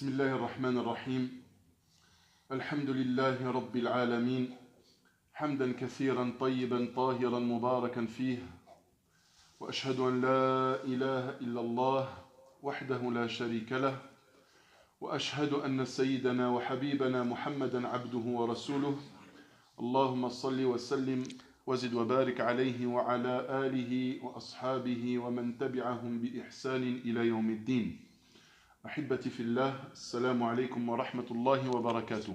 بسم الله الرحمن الرحيم الحمد لله رب العالمين حمدا كثيرا طيبا طاهرا مباركا فيه وأشهد أن لا إله إلا الله وحده لا شريك له وأشهد أن سيدنا وحبيبنا محمدا عبده ورسوله اللهم صل وسلم وزد وبارك عليه وعلى آله وأصحابه ومن تبعهم بإحسان إلى يوم الدين. Ahibati fillah, assalamu alaikum wa rahmatullahi wa barakatuh.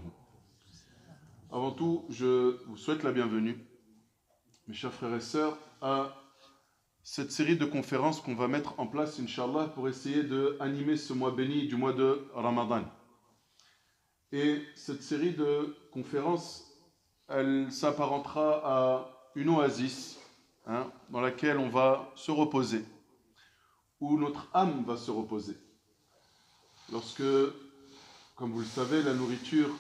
Avant tout, je vous souhaite la bienvenue, mes chers frères et sœurs, à cette série de conférences qu'on va mettre en place, Inch'Allah, pour essayer d'animer ce mois béni du mois de Ramadan. Et cette série de conférences, elle s'apparentera à une oasis dans laquelle on va se reposer, où notre âme va se reposer. Lorsque, comme vous le savez, la nourriture,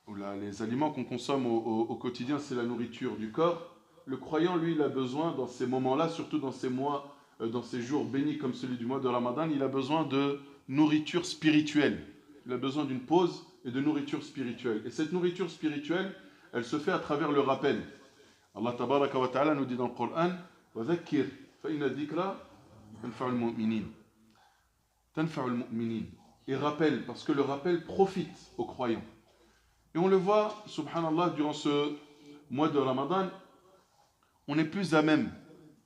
ou les aliments qu'on consomme au quotidien, c'est la nourriture du corps, le croyant, lui, il a besoin, dans ces moments-là, surtout dans ces mois, dans ces jours bénis comme celui du mois de Ramadan, il a besoin de nourriture spirituelle. Il a besoin d'une pause et de nourriture spirituelle. Et cette nourriture spirituelle, elle se fait à travers le rappel. Allah tabaraka wa ta'ala nous dit dans le Coran « وَذَكِّرْ فَإِنَّ الذِّكْرَ تَنْفَعُ الْمُؤْمِنِينَ » تَنْفَعُ الْمُؤْمِنِينَ. Et rappelle, parce que le rappel profite aux croyants. Et on le voit, subhanallah, durant ce mois de Ramadan, on est plus à même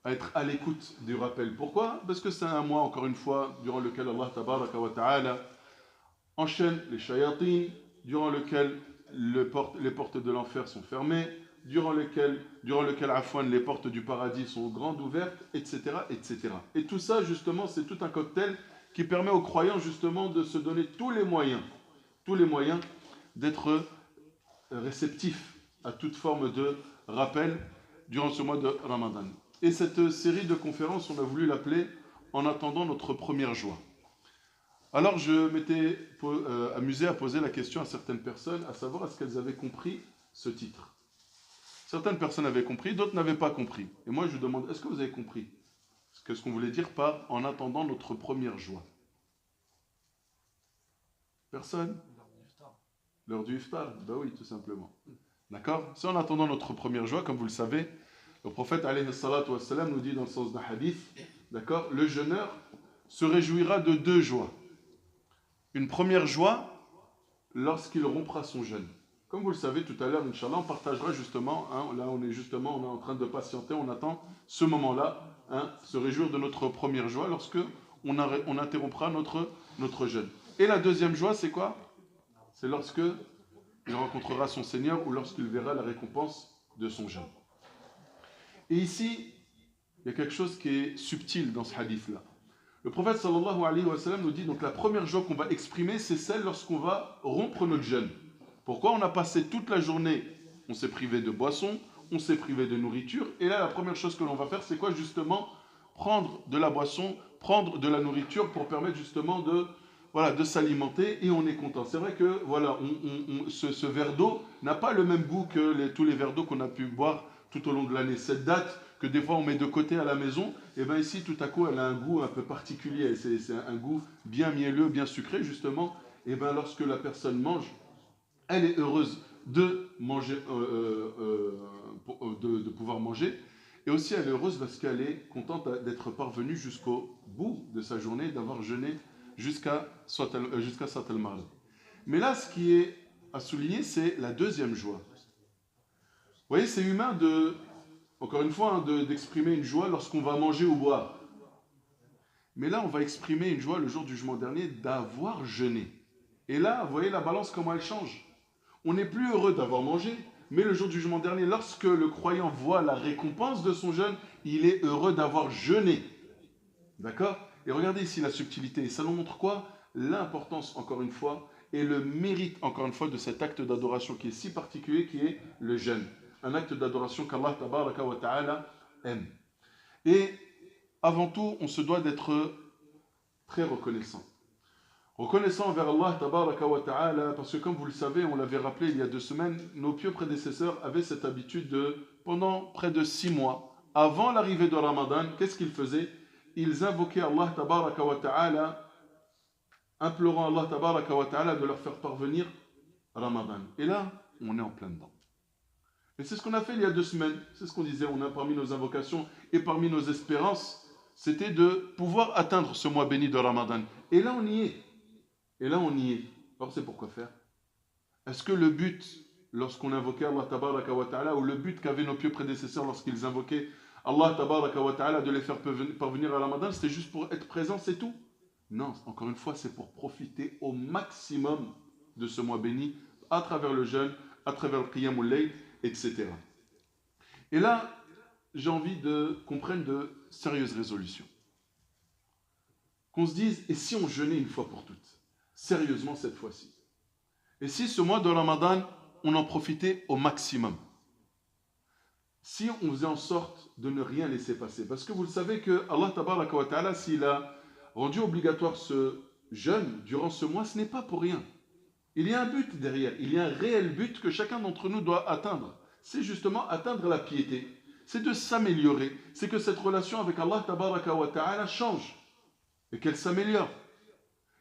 à être à l'écoute du rappel. Pourquoi? Parce que c'est un mois, encore une fois, durant lequel Allah tabaraka wa ta'ala enchaîne les shayatin, durant lequel les portes de l'enfer sont fermées, durant lequel afwan, les portes du paradis sont grandes ouvertes, etc., etc. Et tout ça, justement, c'est tout un cocktail qui permet aux croyants justement de se donner tous les moyens d'être réceptifs à toute forme de rappel durant ce mois de Ramadan. Et cette série de conférences, on a voulu l'appeler « En attendant notre première joie ». Alors je m'étais amusé à poser la question à certaines personnes, à savoir est-ce qu'elles avaient compris ce titre. Certaines personnes avaient compris, d'autres n'avaient pas compris. Et moi je vous demande, est-ce que vous avez compris qu'est-ce qu'on voulait dire par « en attendant notre première joie ». Personne? L'heure du iftar? Ben oui, tout simplement. D'accord? C'est en attendant notre première joie, comme vous le savez, le prophète alayhi salatu wassalam nous dit dans le sens d'un hadith, d'accord? Le jeûneur se réjouira de deux joies. Une première joie, lorsqu'il rompra son jeûne. Comme vous le savez tout à l'heure, Inch'Allah, on partagera justement, là on est en train de patienter, on attend ce moment-là, se réjouir de notre première joie lorsque on interrompra notre jeûne. Et la deuxième joie, c'est quoi? C'est lorsque il rencontrera son Seigneur ou lorsqu'il verra la récompense de son jeûne. Et ici, il y a quelque chose qui est subtil dans ce hadith-là. Le prophète sallallahu alayhi wa sallam nous dit, donc la première joie qu'on va exprimer, c'est celle lorsqu'on va rompre notre jeûne. Pourquoi? On a passé toute la journée, on s'est privé de boissons, on s'est privé de nourriture, et là la première chose que l'on va faire, c'est quoi? Justement, prendre de la boisson, prendre de la nourriture pour permettre justement de s'alimenter, et on est content. C'est vrai que ce verre d'eau n'a pas le même goût que tous les verres d'eau qu'on a pu boire tout au long de l'année. Cette date que des fois on met de côté à la maison, et bien ici tout à coup elle a un goût un peu particulier, c'est un goût bien mielleux, bien sucré justement, et bien lorsque la personne mange, elle est heureuse de manger, de pouvoir manger, et aussi elle est heureuse parce qu'elle est contente d'être parvenue jusqu'au bout de sa journée, d'avoir jeûné jusqu'à Sat al-Maghrib. Mais là, ce qui est à souligner, c'est la deuxième joie. Vous voyez, c'est humain encore une fois, d'exprimer une joie lorsqu'on va manger ou boire. Mais là, on va exprimer une joie le jour du jugement dernier d'avoir jeûné. Et là, vous voyez la balance, comment elle change. On n'est plus heureux d'avoir mangé, mais le jour du jugement dernier, lorsque le croyant voit la récompense de son jeûne, il est heureux d'avoir jeûné. D'accord? Et regardez ici la subtilité. Et ça nous montre quoi? L'importance, encore une fois, et le mérite, encore une fois, de cet acte d'adoration qui est si particulier, qui est le jeûne. Un acte d'adoration qu'Allah tabaraka wa ta'ala aime. Et avant tout, on se doit d'être très reconnaissant. Reconnaissant envers Allah tabaraka wa ta'ala, parce que comme vous le savez, on l'avait rappelé il y a 2 semaines, nos pieux prédécesseurs avaient cette habitude pendant près de 6 mois, avant l'arrivée de Ramadan, qu'est-ce qu'ils faisaient? Ils invoquaient Allah tabaraka wa ta'ala implorant Allah tabaraka wa ta'ala de leur faire parvenir Ramadan. Et là, on est en plein dedans. Et c'est ce qu'on a fait il y a 2 semaines. C'est ce qu'on disait, on a parmi nos invocations et parmi nos espérances, c'était de pouvoir atteindre ce mois béni de Ramadan. Et là, on y est. Et là, on y est. Alors, c'est pourquoi faire? Est-ce que le but, lorsqu'on invoquait Allah tabaraka wa ta'ala, ou le but qu'avaient nos pieux prédécesseurs lorsqu'ils invoquaient Allah tabaraka wa ta'ala de les faire parvenir à Ramadan, c'était juste pour être présent, c'est tout? Non, encore une fois, c'est pour profiter au maximum de ce mois béni, à travers le jeûne, à travers le qiyamul layl, etc. Et là, j'ai envie qu'on prenne de sérieuses résolutions. Qu'on se dise, et si on jeûnait une fois pour toutes? Sérieusement cette fois-ci. Et si ce mois de Ramadan, on en profitait au maximum? Si on faisait en sorte de ne rien laisser passer. Parce que vous le savez que Allah tabaraka wa ta'ala, s'il a rendu obligatoire ce jeûne durant ce mois, ce n'est pas pour rien. Il y a un but derrière, il y a un réel but que chacun d'entre nous doit atteindre. C'est justement atteindre la piété. C'est de s'améliorer. C'est que cette relation avec Allah tabaraka wa ta'ala change. Et qu'elle s'améliore.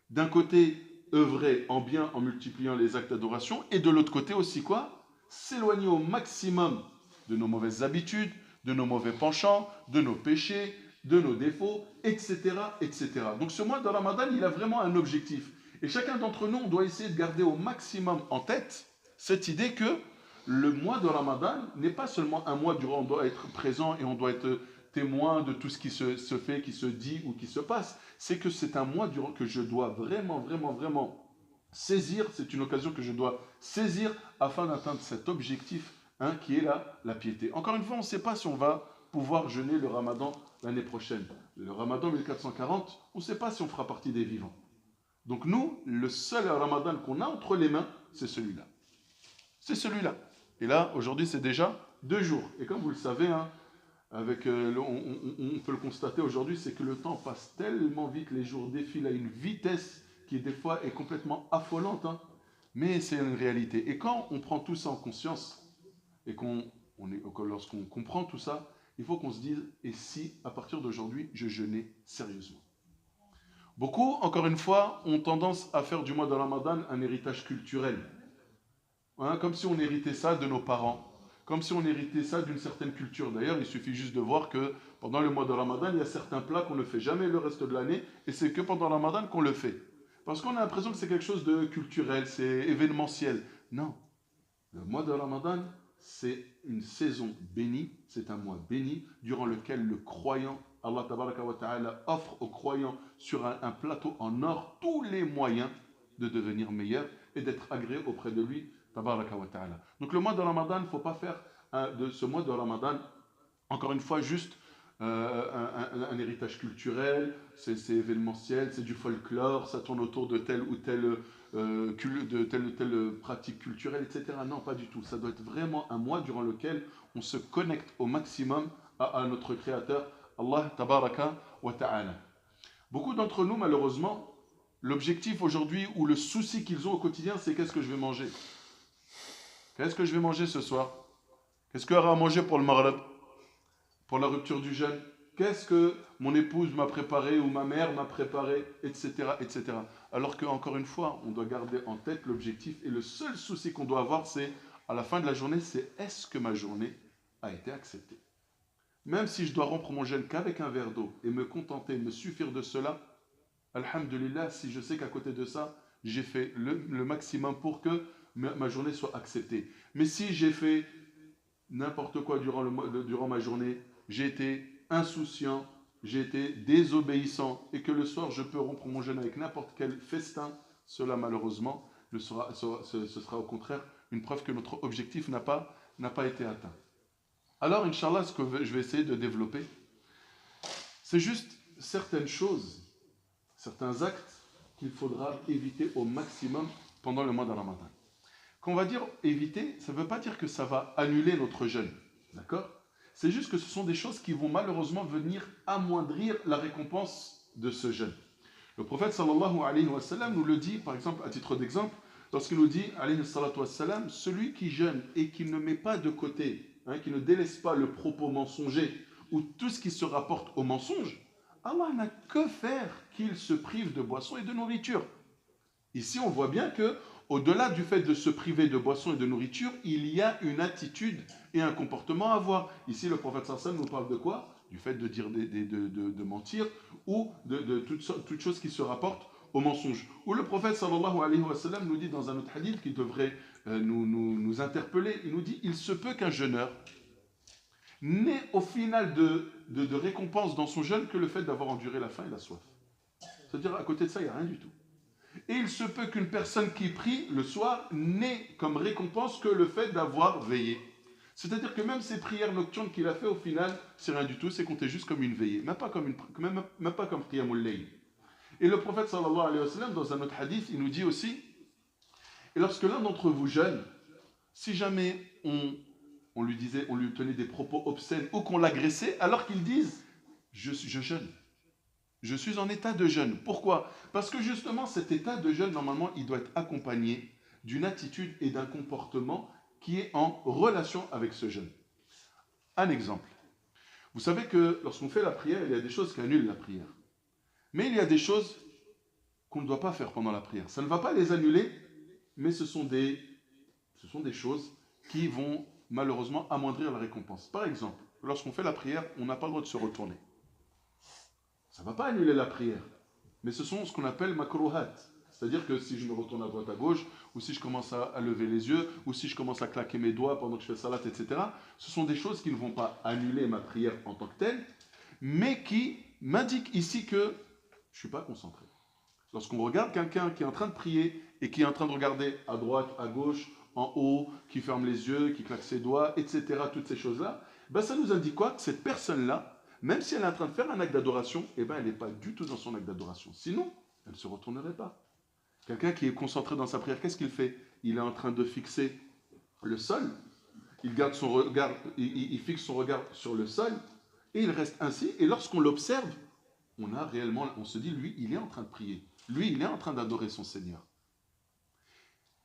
D'un côté, œuvrer en bien en multipliant les actes d'adoration. Et de l'autre côté aussi quoi? S'éloigner au maximum de nos mauvaises habitudes, de nos mauvais penchants, de nos péchés, de nos défauts, etc., etc. Donc ce mois de Ramadan, il a vraiment un objectif. Et chacun d'entre nous, on doit essayer de garder au maximum en tête cette idée que le mois de Ramadan n'est pas seulement un mois durant on doit être présent et on doit être témoin de tout ce qui se fait, qui se dit ou qui se passe. C'est que c'est un mois durant que je dois vraiment, vraiment, vraiment saisir. C'est une occasion que je dois saisir afin d'atteindre cet objectif qui est la piété. Encore une fois, on ne sait pas si on va pouvoir jeûner le Ramadan l'année prochaine. Le Ramadan 1440, on ne sait pas si on fera partie des vivants. Donc nous, le seul Ramadan qu'on a entre les mains, c'est celui-là. C'est celui-là. Et là, aujourd'hui, c'est déjà 2 jours. Et comme vous le savez, on peut le constater aujourd'hui, c'est que le temps passe tellement vite, les jours défilent à une vitesse qui des fois est complètement affolante. Mais c'est une réalité. Et quand on prend tout ça en conscience, et lorsqu'on comprend tout ça, il faut qu'on se dise, et si à partir d'aujourd'hui, je jeûnais sérieusement? Beaucoup, encore une fois, ont tendance à faire du mois de Ramadan un héritage culturel. Comme si on héritait ça de nos parents, comme si on héritait ça d'une certaine culture. D'ailleurs, il suffit juste de voir que pendant le mois de Ramadan, il y a certains plats qu'on ne fait jamais le reste de l'année, et c'est que pendant Ramadan qu'on le fait. Parce qu'on a l'impression que c'est quelque chose de culturel, c'est événementiel. Non, le mois de Ramadan, c'est une saison bénie, c'est un mois béni, durant lequel le croyant, Allah tabaraka wa ta'ala, offre aux croyants sur un plateau en or tous les moyens de devenir meilleur et d'être agréé auprès de lui, tabaraka wa ta'ala. Donc le mois de Ramadan, il ne faut pas faire de ce mois de Ramadan, encore une fois, juste un héritage culturel, c'est événementiel, c'est du folklore, ça tourne autour de telle ou telle pratique culturelle, etc. Non, pas du tout. Ça doit être vraiment un mois durant lequel on se connecte au maximum à notre Créateur, Allah tabaraka wa ta'ala. Beaucoup d'entre nous, malheureusement, l'objectif aujourd'hui ou le souci qu'ils ont au quotidien, c'est qu'est-ce que je vais manger? Qu'est-ce que je vais manger ce soir? Qu'est-ce qu'il y aura à manger pour le Maghreb? Pour la rupture du jeûne? Qu'est-ce que mon épouse m'a préparé ou ma mère m'a préparé, etc., etc. Alors qu'encore une fois, on doit garder en tête l'objectif et le seul souci qu'on doit avoir, c'est à la fin de la journée, c'est est-ce que ma journée a été acceptée? Même si je dois rompre mon jeûne qu'avec un verre d'eau et me contenter, me suffire de cela, alhamdulillah, si je sais qu'à côté de ça, j'ai fait le maximum pour que ma journée soit acceptée. Mais si j'ai fait n'importe quoi durant ma journée, j'ai été insouciant, j'ai été désobéissant, et que le soir je peux rompre mon jeûne avec n'importe quel festin, cela malheureusement ce sera au contraire une preuve que notre objectif n'a pas été atteint. Alors, Inch'Allah, ce que je vais essayer de développer, c'est juste certaines choses, certains actes qu'il faudra éviter au maximum pendant le mois de Ramadan. Quand on va dire éviter, ça ne veut pas dire que ça va annuler notre jeûne, d'accord? C'est juste que ce sont des choses qui vont malheureusement venir amoindrir la récompense de ce jeûne. Le prophète sallallahu alayhi wa sallam nous le dit, par exemple, à titre d'exemple, lorsqu'il nous dit, alayhi salatu wa sallam, celui qui jeûne et qui ne met pas de côté, qui ne délaisse pas le propos mensonger ou tout ce qui se rapporte au mensonge, Allah n'a que faire qu'il se prive de boissons et de nourriture. Ici, on voit bien que, au-delà du fait de se priver de boissons et de nourriture, il y a une attitude et un comportement à avoir. Ici, le prophète sallam nous parle de quoi? Du fait de dire de mentir ou de toute chose qui se rapporte au mensonge. Ou le prophète sallallahu alayhi wa sallam nous dit dans un autre hadith qui devrait nous interpeller, il nous dit, il se peut qu'un jeûneur n'ait au final de récompense dans son jeûne que le fait d'avoir enduré la faim et la soif. C'est-à-dire, à côté de ça, il n'y a rien du tout. Et il se peut qu'une personne qui prie le soir n'ait comme récompense que le fait d'avoir veillé. C'est-à-dire que même ces prières nocturnes qu'il a fait, au final, c'est rien du tout, c'est compté juste comme une veillée, même pas comme Qiyamul Layl. Et le prophète sallallahu alayhi wa sallam, dans un autre hadith, il nous dit aussi, et lorsque l'un d'entre vous jeûne, si jamais on lui tenait des propos obscènes ou qu'on l'agressait, alors qu'il dise, je jeûne. Je suis en état de jeûne. Pourquoi? Parce que justement, cet état de jeûne, normalement, il doit être accompagné d'une attitude et d'un comportement qui est en relation avec ce jeûne. Un exemple. Vous savez que lorsqu'on fait la prière, il y a des choses qui annulent la prière. Mais il y a des choses qu'on ne doit pas faire pendant la prière. Ça ne va pas les annuler, mais ce sont des choses qui vont malheureusement amoindrir la récompense. Par exemple, lorsqu'on fait la prière, on n'a pas le droit de se retourner. Ça ne va pas annuler la prière, mais ce sont ce qu'on appelle makruhat. C'est-à-dire que si je me retourne à droite à gauche, ou si je commence à lever les yeux, ou si je commence à claquer mes doigts pendant que je fais salat, etc., ce sont des choses qui ne vont pas annuler ma prière en tant que telle, mais qui m'indiquent ici que je ne suis pas concentré. Lorsqu'on regarde quelqu'un qui est en train de prier et qui est en train de regarder à droite, à gauche, en haut, qui ferme les yeux, qui claque ses doigts, etc., toutes ces choses-là, ben ça nous indique quoi? Que cette personne-là, même si elle est en train de faire un acte d'adoration, eh ben elle n'est pas du tout dans son acte d'adoration. Sinon, elle ne se retournerait pas. Quelqu'un qui est concentré dans sa prière, qu'est-ce qu'il fait? Il est en train de fixer le sol, il garde son regard, il fixe son regard sur le sol, et il reste ainsi, et lorsqu'on l'observe, on se dit, lui, il est en train de prier. Lui, il est en train d'adorer son Seigneur.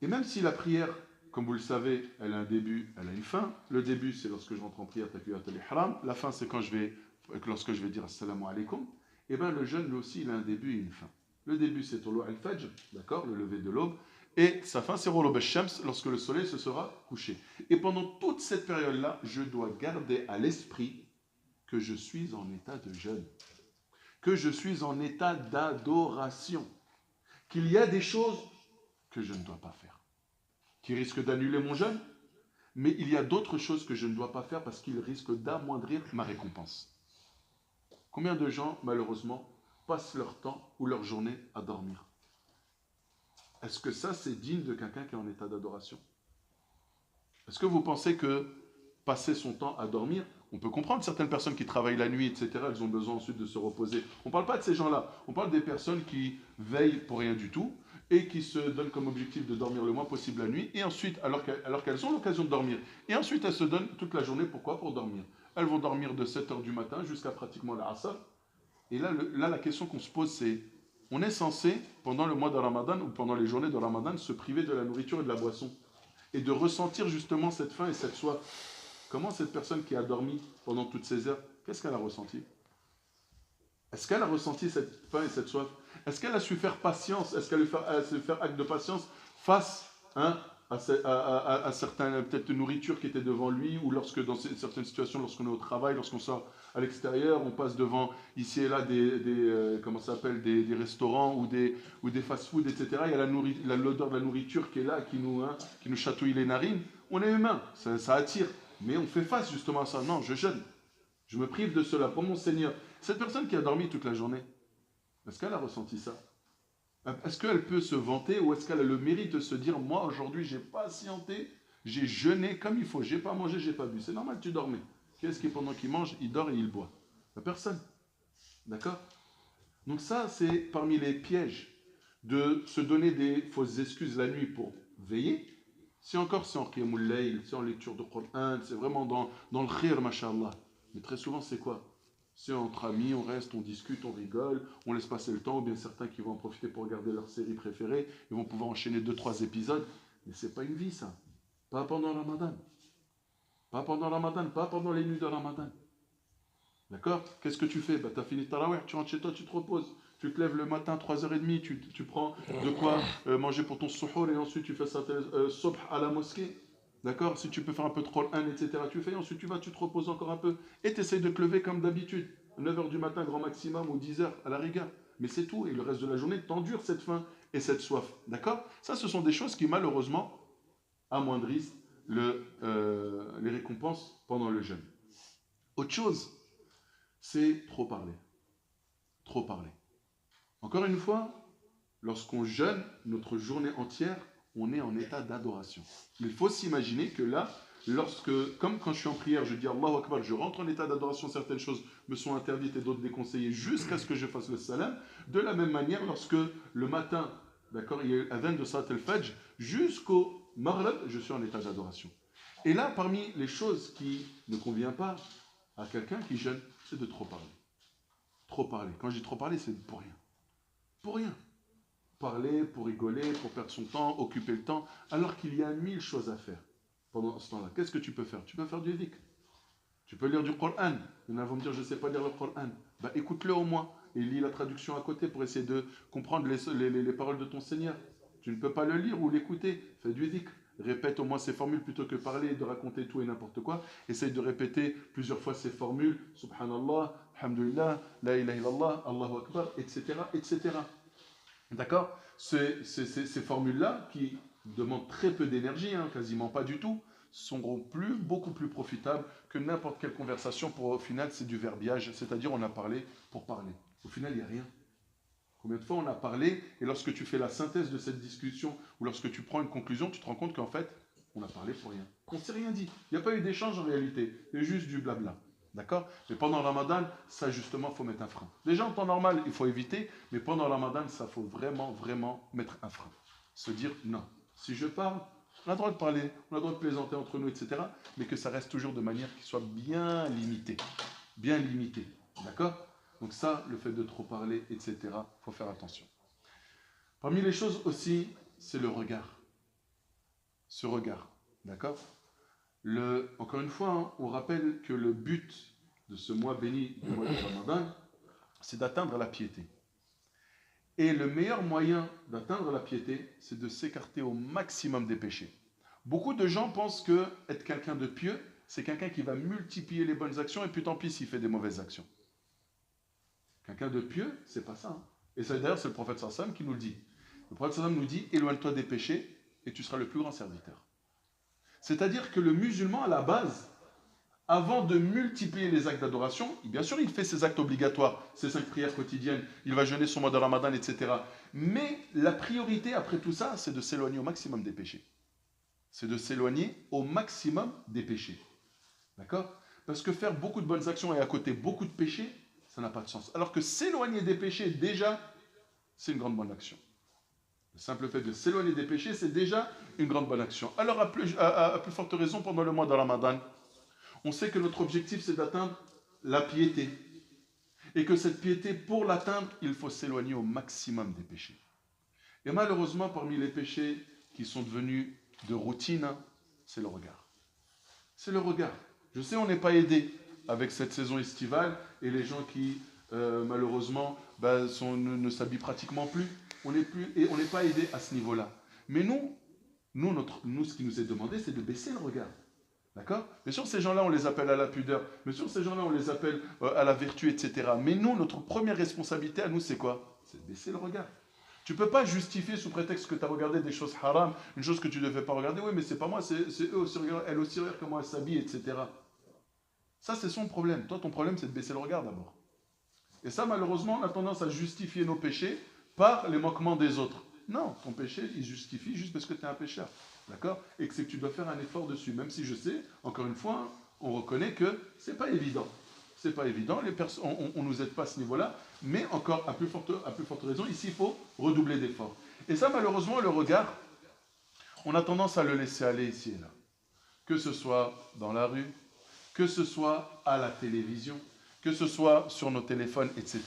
Et même si la prière, comme vous le savez, elle a un début, elle a une fin. Le début, c'est lorsque je rentre en prière, takbir al-ihram. La fin, c'est lorsque je vais dire assalamu alaikum. Et bien le jeûne, lui aussi, il a un début et une fin. Le début, c'est tulu al-fajr, d'accord, le lever de l'aube. Et sa fin, c'est ghurub al-shams, lorsque le soleil se sera couché. Et pendant toute cette période-là, je dois garder à l'esprit que je suis en état de jeûne, que je suis en état d'adoration, qu'il y a des choses que je ne dois pas faire, qui risquent d'annuler mon jeûne, mais il y a d'autres choses que je ne dois pas faire parce qu'ils risquent d'amoindrir ma récompense. Combien de gens, malheureusement, passent leur temps ou leur journée à dormir? Est-ce que ça, c'est digne de quelqu'un qui est en état d'adoration? Est-ce que vous pensez que passer son temps à dormir, on peut comprendre certaines personnes qui travaillent la nuit, etc., elles ont besoin ensuite de se reposer. On ne parle pas de ces gens-là, on parle des personnes qui veillent pour rien du tout et qui se donnent comme objectif de dormir le moins possible la nuit, et ensuite, alors qu'elles ont l'occasion de dormir, et ensuite elles se donnent toute la journée, pourquoi? Pour dormir. Elles vont dormir de 7h du matin jusqu'à pratiquement la Asr. Et là, la question qu'on se pose, c'est, on est censé, pendant le mois de Ramadan ou pendant les journées de Ramadan, se priver de la nourriture et de la boisson, et de ressentir justement cette faim et cette soif. Comment cette personne qui a dormi pendant toutes ces heures, qu'est-ce qu'elle a ressenti? Est-ce qu'elle a ressenti cette faim et cette soif? Est-ce qu'elle a su faire patience? Est-ce qu'elle a su faire acte de patience face à certaines peut-être nourritures qui étaient devant lui, ou lorsque dans certaines situations, lorsqu'on est au travail, lorsqu'on sort à l'extérieur, on passe devant ici et là des restaurants ou des fast-foods, etc. Il y a l'odeur de la nourriture qui est là, qui nous chatouille les narines. On est humain, ça attire. Mais on fait face justement à ça. Non, je jeûne. Je me prive de cela pour mon Seigneur. Cette personne qui a dormi toute la journée, est-ce qu'elle a ressenti ça? Est-ce qu'elle peut se vanter, ou est-ce qu'elle a le mérite de se dire, moi aujourd'hui j'ai patienté, j'ai jeûné comme il faut, j'ai pas mangé, j'ai pas bu? C'est normal, tu dormais. Qu'est-ce qui, pendant qu'il mange, il dort et il boit? La personne. D'accord? Donc ça, c'est parmi les pièges de se donner des fausses excuses la nuit pour veiller. Si encore c'est en qiyamul layl, c'est en lecture de Coran, c'est vraiment dans le khir, mashallah. Mais très souvent, c'est quoi? C'est entre amis, on reste, on discute, on rigole, on laisse passer le temps, ou bien certains qui vont en profiter pour regarder leur série préférée, ils vont pouvoir enchaîner 2-3 épisodes. Mais c'est pas une vie, ça. Pas pendant Ramadan. Pas pendant Ramadan, pas pendant les nuits de Ramadan. D'accord? Qu'est-ce que tu fais? Bah, tu as fini Tarawih, tu rentres chez toi, tu te reposes. Tu te lèves le matin, 3h30, tu prends de quoi manger pour ton suhour et ensuite tu fais ça sobh à la mosquée. D'accord? Si tu peux faire un peu de Qur'an, etc., tu fais. Ensuite tu vas, tu te reposes encore un peu. Et tu essayes de te lever comme d'habitude. 9h du matin, grand maximum, ou 10h à la rigueur. Mais c'est tout. Et le reste de la journée, t'endures cette faim et cette soif. D'accord? Ça, ce sont des choses qui, malheureusement, amoindrissent les récompenses pendant le jeûne. Autre chose, c'est trop parler. Trop parler. Encore une fois, lorsqu'on jeûne notre journée entière, on est en état d'adoration. Il faut s'imaginer que là, comme quand je suis en prière, je dis Allahu Akbar, je rentre en état d'adoration, certaines choses me sont interdites et d'autres déconseillées jusqu'à ce que je fasse le salam. De la même manière, lorsque le matin, d'accord, il y a eu l'adhan de Salat al-Fajr, jusqu'au Maghrib, je suis en état d'adoration. Et là, parmi les choses qui ne conviennent pas à quelqu'un qui jeûne, c'est de trop parler. Trop parler. Quand je dis trop parler, c'est pour rien. Pour rien. Parler, pour rigoler, pour perdre son temps, occuper le temps, alors qu'il y a 1000 choses à faire pendant ce temps-là. Qu'est-ce que tu peux faire? Tu peux faire du dhikr. Tu peux lire du Coran. Il y en a vont me dire, je ne sais pas lire le Coran. Bah, écoute-le au moins et lis la traduction à côté pour essayer de comprendre les paroles de ton Seigneur. Tu ne peux pas le lire ou l'écouter. Fais du dhikr. Répète au moins ces formules plutôt que parler et de raconter tout et n'importe quoi. Essaye de répéter plusieurs fois ces formules. Subhanallah, Alhamdulillah, La ilaha illallah, Allahu Akbar, etc. etc. D'accord? Ces formules-là, qui demandent très peu d'énergie, hein, quasiment pas du tout, seront beaucoup plus profitables que n'importe quelle conversation. Pour au final, c'est du verbiage, c'est-à-dire on a parlé pour parler. Au final, il n'y a rien. Combien de fois on a parlé, et lorsque tu fais la synthèse de cette discussion, ou lorsque tu prends une conclusion, tu te rends compte qu'en fait, on a parlé pour rien. On ne s'est rien dit. Il n'y a pas eu d'échange en réalité. Il y a juste du blabla. D'accord? Mais pendant le Ramadan, ça justement, il faut mettre un frein. Déjà en temps normal, il faut éviter, mais pendant le Ramadan, ça faut vraiment, vraiment mettre un frein. Se dire non. Si je parle, on a le droit de parler, on a le droit de plaisanter entre nous, etc. Mais que ça reste toujours de manière qui soit bien limitée. Bien limitée. D'accord? Donc ça, le fait de trop parler, etc., il faut faire attention. Parmi les choses aussi, c'est le regard. Ce regard. D'accord? Encore une fois, hein, on rappelle que le but de ce mois béni, du mois de Ramadan, c'est d'atteindre la piété. Et le meilleur moyen d'atteindre la piété, c'est de s'écarter au maximum des péchés. Beaucoup de gens pensent que être quelqu'un de pieux, c'est quelqu'un qui va multiplier les bonnes actions et puis tant pis s'il fait des mauvaises actions. Quelqu'un de pieux, c'est pas ça. Hein. Et ça, d'ailleurs, c'est le prophète sallam qui nous le dit. Le prophète sallam nous dit, éloigne-toi des péchés et tu seras le plus grand serviteur. C'est-à-dire que le musulman, à la base, avant de multiplier les actes d'adoration, bien sûr, il fait ses actes obligatoires, ses 5 prières quotidiennes, il va jeûner son mois de Ramadan, etc. Mais la priorité, après tout ça, c'est de s'éloigner au maximum des péchés. C'est de s'éloigner au maximum des péchés. D'accord? Parce que faire beaucoup de bonnes actions et à côté beaucoup de péchés, ça n'a pas de sens. Alors que s'éloigner des péchés, déjà, c'est une grande bonne action. Le simple fait de s'éloigner des péchés, c'est déjà une grande bonne action. Alors, à plus forte raison, pendant le mois de Ramadan, on sait que notre objectif, c'est d'atteindre la piété. Et que cette piété, pour l'atteindre, il faut s'éloigner au maximum des péchés. Et malheureusement, parmi les péchés qui sont devenus de routine, c'est le regard. C'est le regard. Je sais, on n'est pas aidé avec cette saison estivale et les gens qui, malheureusement, ne s'habillent pratiquement plus. On n'est pas aidé à ce niveau-là. Mais nous, ce qui nous est demandé, c'est de baisser le regard. D'accord? Bien sûr, ces gens-là, on les appelle à la pudeur. Bien sûr, ces gens-là, on les appelle à la vertu, etc. Mais nous, notre première responsabilité à nous, c'est quoi? C'est de baisser le regard. Tu ne peux pas justifier sous prétexte que tu as regardé des choses haram, une chose que tu ne devais pas regarder. Oui, mais c'est pas moi, c'est eux aussi, elle aussi regarde comment elle s'habille, etc. Ça, c'est son problème. Toi, ton problème, c'est de baisser le regard d'abord. Et ça, malheureusement, on a tendance à justifier nos péchés par les manquements des autres. Non, ton péché, il justifie juste parce que tu es un pécheur. D'accord? Et que c'est que tu dois faire un effort dessus. Même si je sais, encore une fois, on reconnaît que c'est pas évident. C'est pas évident, on ne nous aide pas à ce niveau-là, mais encore, à plus forte raison, ici, il faut redoubler d'efforts. Et ça, malheureusement, le regard, on a tendance à le laisser aller ici et là. Que ce soit dans la rue, que ce soit à la télévision, que ce soit sur nos téléphones, etc.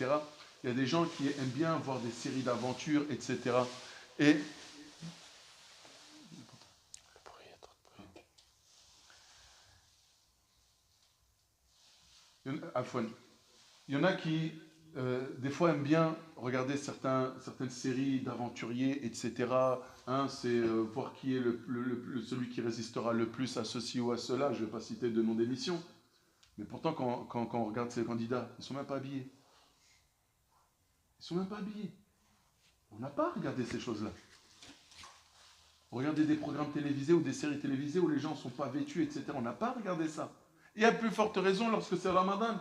Il y a des gens qui aiment bien voir des séries d'aventures, etc. Et Afwan, Il y en a qui, des fois, aiment bien regarder certaines séries d'aventuriers, etc. Hein, c'est voir qui est celui qui résistera le plus à ceci ou à cela. Je ne vais pas citer de nom d'émission. Mais pourtant, quand on regarde ces candidats, ils ne sont même pas habillés. Ils ne sont même pas habillés. On n'a pas regardé ces choses-là. Regardez des programmes télévisés ou des séries télévisées où les gens ne sont pas vêtus, etc. On n'a pas regardé ça. Et à plus forte raison lorsque c'est Ramadan.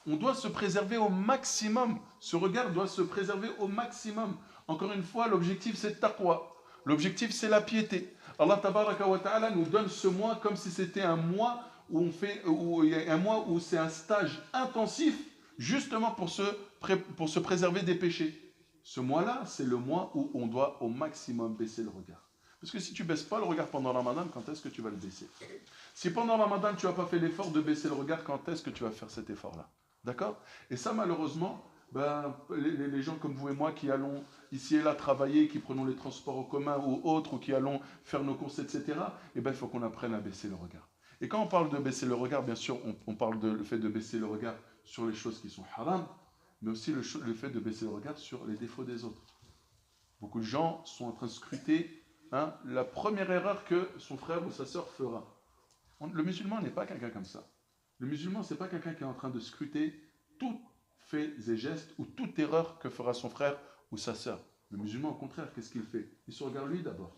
On doit se préserver au maximum. Ce regard doit se préserver au maximum. Encore une fois, l'objectif c'est taqwa. L'objectif c'est la piété. Allah tabaraka wa ta'ala nous donne ce mois comme si c'était un mois où c'est un stage intensif justement pour se préserver des péchés. Ce mois-là, c'est le mois où on doit au maximum baisser le regard. Parce que si tu ne baisses pas le regard pendant Ramadan, quand est-ce que tu vas le baisser? Si pendant Ramadan, tu n'as pas fait l'effort de baisser le regard, quand est-ce que tu vas faire cet effort-là? D'accord? Et ça, malheureusement, les gens comme vous et moi qui allons ici et là travailler, qui prenons les transports en commun ou autres, ou qui allons faire nos courses, etc., il faut qu'on apprenne à baisser le regard. Et quand on parle de baisser le regard, bien sûr, on parle de le fait de baisser le regard sur les choses qui sont haram, mais aussi le fait de baisser le regard sur les défauts des autres. Beaucoup de gens sont en train de scruter la première erreur que son frère ou sa sœur fera. Le musulman n'est pas quelqu'un comme ça. Le musulman, ce n'est pas quelqu'un qui est en train de scruter tout faits et gestes ou toute erreur que fera son frère ou sa sœur. Le musulman, au contraire, qu'est-ce qu'il fait? Il se regarde lui d'abord.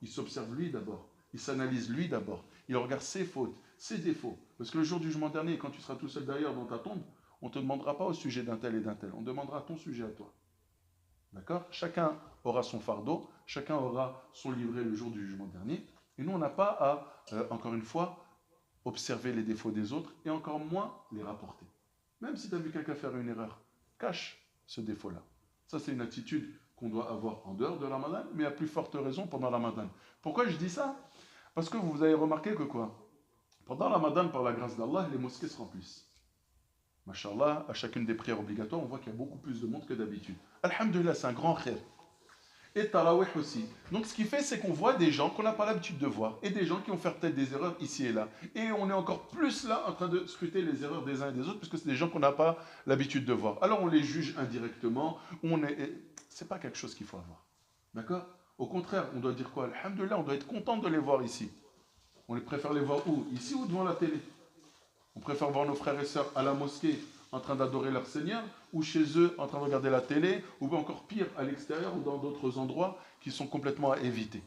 Il s'observe lui d'abord. Il s'analyse lui d'abord. Il regarde ses fautes, ses défauts. Parce que le jour du jugement dernier, quand tu seras tout seul d'ailleurs dans ta tombe, on ne te demandera pas au sujet d'un tel et d'un tel. On demandera ton sujet à toi. D'accord? Chacun aura son fardeau, chacun aura son livret le jour du jugement dernier. Et nous, on n'a pas à, encore une fois, observer les défauts des autres et encore moins les rapporter. Même si tu as vu quelqu'un faire une erreur, cache ce défaut-là. Ça, c'est une attitude qu'on doit avoir en dehors de Ramadan, mais à plus forte raison pendant Ramadan. Pourquoi je dis ça? Parce que vous avez remarqué que quoi? Pendant Ramadan, par la grâce d'Allah, les mosquées se remplissent. Masha'Allah, à chacune des prières obligatoires, on voit qu'il y a beaucoup plus de monde que d'habitude. Alhamdulillah, c'est un grand khair. Et Tarawih aussi. Donc ce qui fait, c'est qu'on voit des gens qu'on n'a pas l'habitude de voir, et des gens qui ont fait peut-être des erreurs ici et là. Et on est encore plus là en train de scruter les erreurs des uns et des autres, parce que c'est des gens qu'on n'a pas l'habitude de voir. Alors on les juge indirectement, c'est pas quelque chose qu'il faut avoir. D'accord? Au contraire, on doit dire quoi? Alhamdulillah, on doit être content de les voir ici. On les préfère les voir où? Ici ou devant la télé? On préfère voir nos frères et sœurs à la mosquée en train d'adorer leur Seigneur, ou chez eux en train de regarder la télé, ou encore pire, à l'extérieur ou dans d'autres endroits qui sont complètement à éviter.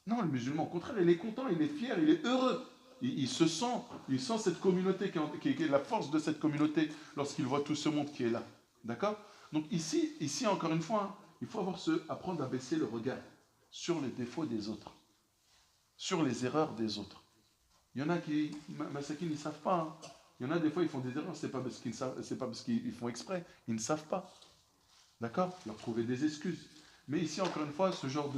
Non, le musulman, au contraire, il est content, il est fier, il est heureux. Il sent cette communauté, qui est la force de cette communauté lorsqu'il voit tout ce monde qui est là. D'accord? Donc ici, encore une fois, il faut apprendre à baisser le regard sur les défauts des autres, sur les erreurs des autres. Il y en a qui, Masakin, ils ne savent pas. Hein. Il y en a des fois, ils font des erreurs, c'est pas parce qu'ils font exprès, ils ne savent pas. D'accord? Leur trouver des excuses. Mais ici, encore une fois, ce genre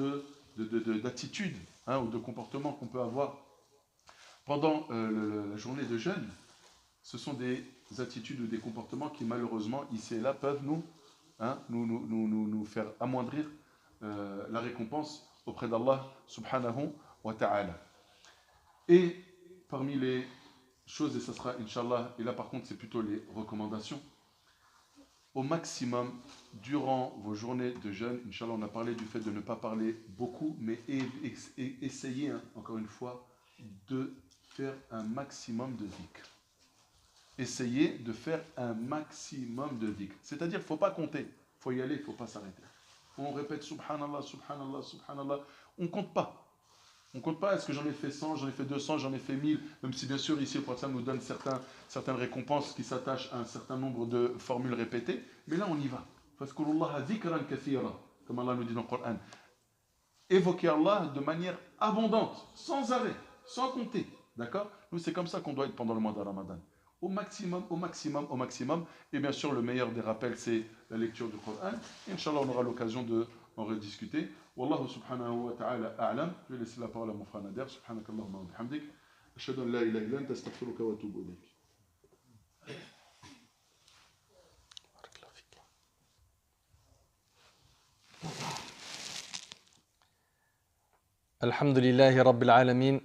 d'attitude ou de comportement qu'on peut avoir pendant la journée de jeûne, ce sont des attitudes ou des comportements qui, malheureusement, ici et là, peuvent nous faire amoindrir la récompense auprès d'Allah subhanahu wa ta'ala. Et parmi les choses, et ça sera, Inch'Allah, et là par contre c'est plutôt les recommandations, au maximum, durant vos journées de jeûne, Inch'Allah, on a parlé du fait de ne pas parler beaucoup, mais essayez, encore une fois, de faire un maximum de dhikr. Essayez de faire un maximum de dhikr. C'est-à-dire, il ne faut pas compter, il faut y aller, il ne faut pas s'arrêter. On répète Subhanallah, Subhanallah, Subhanallah, on ne compte pas. On ne compte pas, est-ce que j'en ai fait 100, j'en ai fait 200, j'en ai fait 1000, même si bien sûr ici le prophète nous donne certaines récompenses qui s'attachent à un certain nombre de formules répétées, mais là on y va. Comme Allah nous dit dans le Coran. Évoquer Allah de manière abondante, sans arrêt, sans compter. D'accord? Nous c'est comme ça qu'on doit être pendant le mois de Ramadan. Au maximum, au maximum, au maximum. Et bien sûr le meilleur des rappels c'est la lecture du Coran. Inch'Allah on aura l'occasion d'en rediscuter. والله سبحانه وتعالى أعلم. Je vais laisser la parole à mon frère Nader. سبحانك اللهم وبحمدك أشهد أن لا إله إلا أنت أستغفرك وأتوب إليك. بارك الله فيك. الحمد لله رب العالمين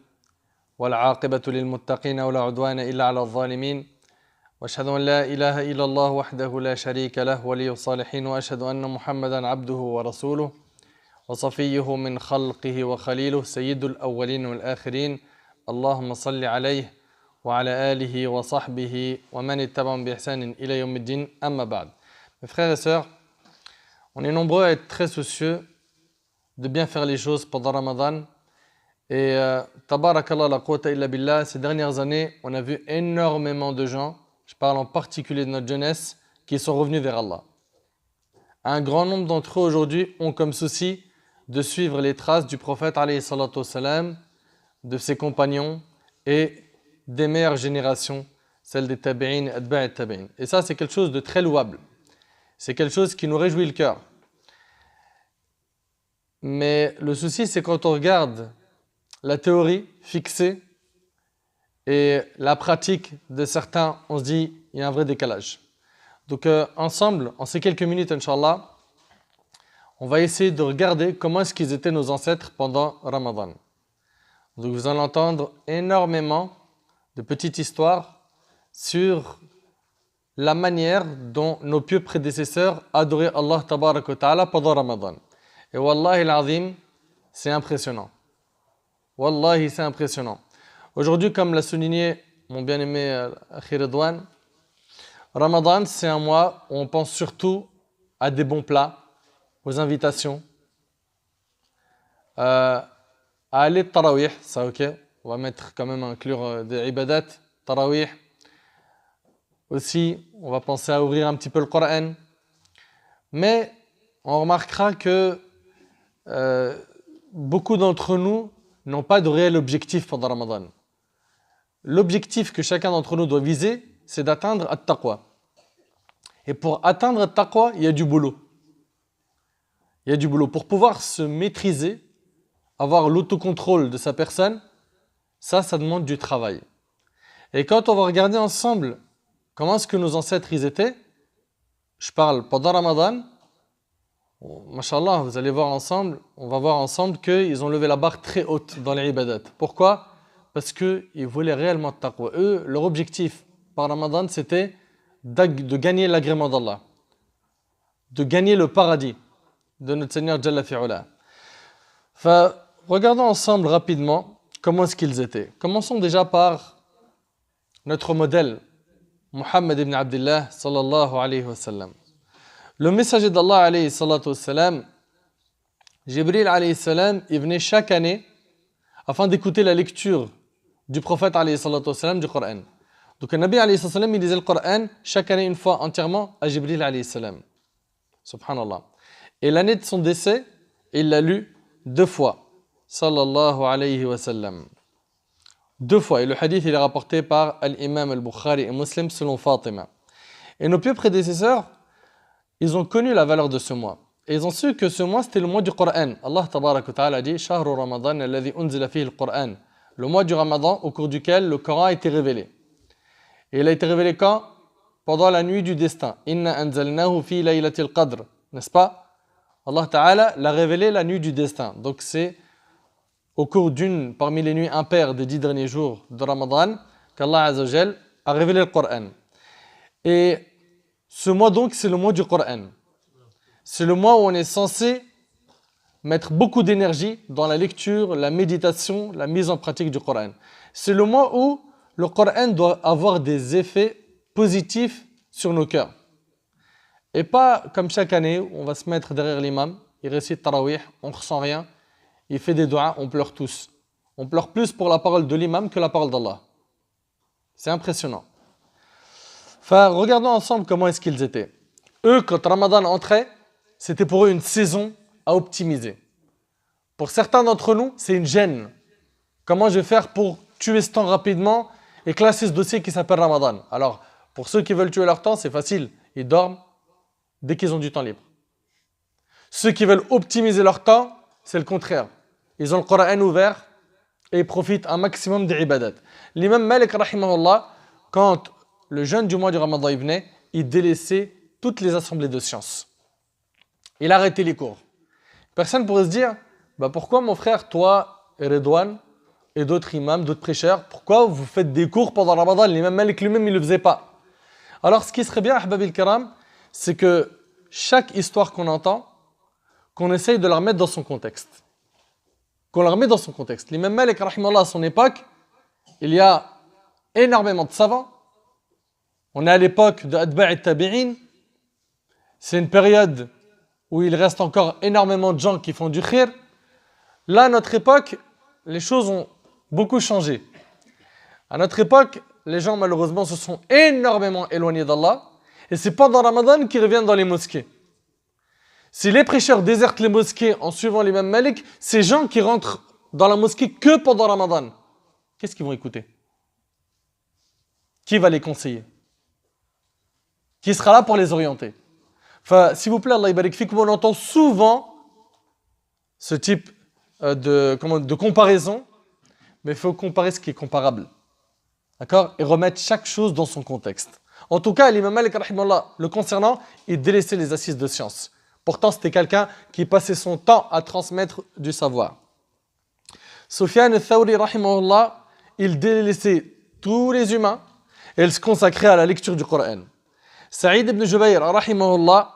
والعاقبة للمتقين ولا عدوان إلا على الظالمين وأشهد أن لا إله إلا الله وحده لا شريك له ولي الصالحين وأشهد أن محمدا عبده ورسوله وصفيه من خلقه وخليله سيد الأولين والآخرين اللهم صل عليه وعلى آله وصحبه ومن اتبعهم بإحسان إلى يوم الدين أما بعد. Mes frères et sœurs, on est nombreux à être très soucieux de bien faire les choses pendant Ramadan. Et tabarakallah la quwwata illa billah, ces dernières années, on a vu énormément de gens, je parle en particulier de notre jeunesse, qui sont revenus vers Allah. Un grand nombre d'entre eux aujourd'hui ont comme souci de suivre les traces du prophète alayhi salatu wassalam, de ses compagnons et des meilleures générations, celles des tabi'in et atba'i tabi'in. Et ça, c'est quelque chose de très louable. C'est quelque chose qui nous réjouit le cœur. Mais le souci, c'est quand on regarde la théorie fixée et la pratique de certains, on se dit, il y a un vrai décalage. Donc ensemble, en ces quelques minutes, Inch'Allah, on va essayer de regarder comment est-ce qu'ils étaient nos ancêtres pendant Ramadan. Donc vous allez entendre énormément de petites histoires sur la manière dont nos pieux prédécesseurs adoraient Allah Tabaraka wa Ta'ala pendant Ramadan. Et Wallahi al-Azim, c'est impressionnant. Wallahi, c'est impressionnant. Aujourd'hui, comme l'a souligné mon bien-aimé Akhi Ridwan, Ramadan, c'est un mois où on pense surtout à des bons plats, aux invitations, à aller de tarawih, ça ok, on va mettre quand même inclure des ibadat, tarawih. Aussi, on va penser à ouvrir un petit peu le Coran. Mais on remarquera que beaucoup d'entre nous n'ont pas de réel objectif pendant Ramadan. L'objectif que chacun d'entre nous doit viser, c'est d'atteindre at-taqwa. Et pour atteindre at-taqwa, il y a du boulot. Il y a du boulot. Pour pouvoir se maîtriser, avoir l'autocontrôle de sa personne, ça demande du travail. Et quand on va regarder ensemble comment est-ce que nos ancêtres ils étaient, je parle pendant Ramadan, Masha'Allah, vous allez voir ensemble, on va voir ensemble qu'ils ont levé la barre très haute dans les ibadat. Pourquoi? Parce qu'ils voulaient réellement taqwa. Eux, leur objectif par Ramadan, c'était de gagner l'agrément d'Allah, de gagner le paradis de notre Seigneur Jalla fi'ula. Regardons ensemble rapidement comment est-ce qu'ils étaient. Commençons déjà par notre modèle, Muhammad ibn Abdullah sallallahu alayhi wa sallam. Le messager d'Allah alayhi salatu wassalam, Jibril alayhi salam, il venait chaque année afin d'écouter la lecture du prophète alayhi salatu wassalam du Coran. Donc le Nabi alayhi salam, il lisait le Coran chaque année une fois entièrement à Jibril alayhi salam. Subhanallah. Et l'année de son décès, il l'a lu 2 fois. Sallallahu alayhi wa sallam. 2 fois. Et le hadith, il est rapporté par l'imam al-Bukhari et Muslim selon Fatima. Et nos pieux prédécesseurs, ils ont connu la valeur de ce mois. Et ils ont su que ce mois, c'était le mois du Coran. Allah tabaraka wa ta'ala dit « Shahru Ramadan alladhi unzila fihi al-Qur'an » le mois du Ramadan au cours duquel le Coran a été révélé. Et il a été révélé quand? Pendant la nuit du destin. « Inna anzalnahu fi laylatil qadr » n'est-ce pas? Allah ta'ala l'a révélé la nuit du destin. Donc c'est au cours d'une parmi les nuits impaires des 10 derniers jours de Ramadan qu'Allah Azza wa Jal a révélé le Coran. Et ce mois donc, c'est le mois du Coran. C'est le mois où on est censé mettre beaucoup d'énergie dans la lecture, la méditation, la mise en pratique du Coran. C'est le mois où le Coran doit avoir des effets positifs sur nos cœurs. Et pas comme chaque année où on va se mettre derrière l'imam, il récite Tarawih, on ne ressent rien, il fait des du'as, on pleure tous. On pleure plus pour la parole de l'imam que la parole d'Allah. C'est impressionnant. Regardons ensemble comment est-ce qu'ils étaient. Eux, quand Ramadan entrait, c'était pour eux une saison à optimiser. Pour certains d'entre nous, c'est une gêne. Comment je vais faire pour tuer ce temps rapidement et classer ce dossier qui s'appelle Ramadan? Alors, pour ceux qui veulent tuer leur temps, c'est facile. Ils dorment dès qu'ils ont du temps libre. Ceux qui veulent optimiser leur temps, c'est le contraire. Ils ont le Coran ouvert et ils profitent un maximum des ibadat. L'imam Malik, rahimahullah, quand le jeûne du mois du Ramadan il venait, il délaissait toutes les assemblées de sciences. Il arrêtait les cours. Personne pourrait se dire, pourquoi mon frère, toi et Redouane et d'autres imams, d'autres prêcheurs, pourquoi vous faites des cours pendant Ramadan? L'imam Malik lui-même, il ne le faisait pas. Alors, ce qui serait bien, Ahbab al-Kiram, c'est que chaque histoire qu'on entend, qu'on essaye de la remettre dans son contexte. Qu'on la remet dans son contexte. L'imam Malik, rahimahullah, à son époque, il y a énormément de savants. On est à l'époque de Atba' al-Tabi'in. C'est une période où il reste encore énormément de gens qui font du khir. Là, à notre époque, les choses ont beaucoup changé. À notre époque, les gens, malheureusement, se sont énormément éloignés d'Allah. Et c'est pendant Ramadan qu'ils reviennent dans les mosquées. Si les prêcheurs désertent les mosquées en suivant l'imam Malik, ces gens qui rentrent dans la mosquée que pendant Ramadan, qu'est-ce qu'ils vont écouter? Qui va les conseiller? Qui sera là pour les orienter? Enfin, s'il vous plaît, Allah yabarik fikum, on entend souvent ce type de comparaison, mais il faut comparer ce qui est comparable. D'accord? Et remettre chaque chose dans son contexte. En tout cas, l'imam Malik, rahimahullah, le concernant, il délaissait les assises de science. Pourtant, c'était quelqu'un qui passait son temps à transmettre du savoir. Sufyan al-Thawri, rahimahullah, il délaissait tous les humains et il se consacrait à la lecture du Coran. Saïd ibn Jubayr, rahimahullah,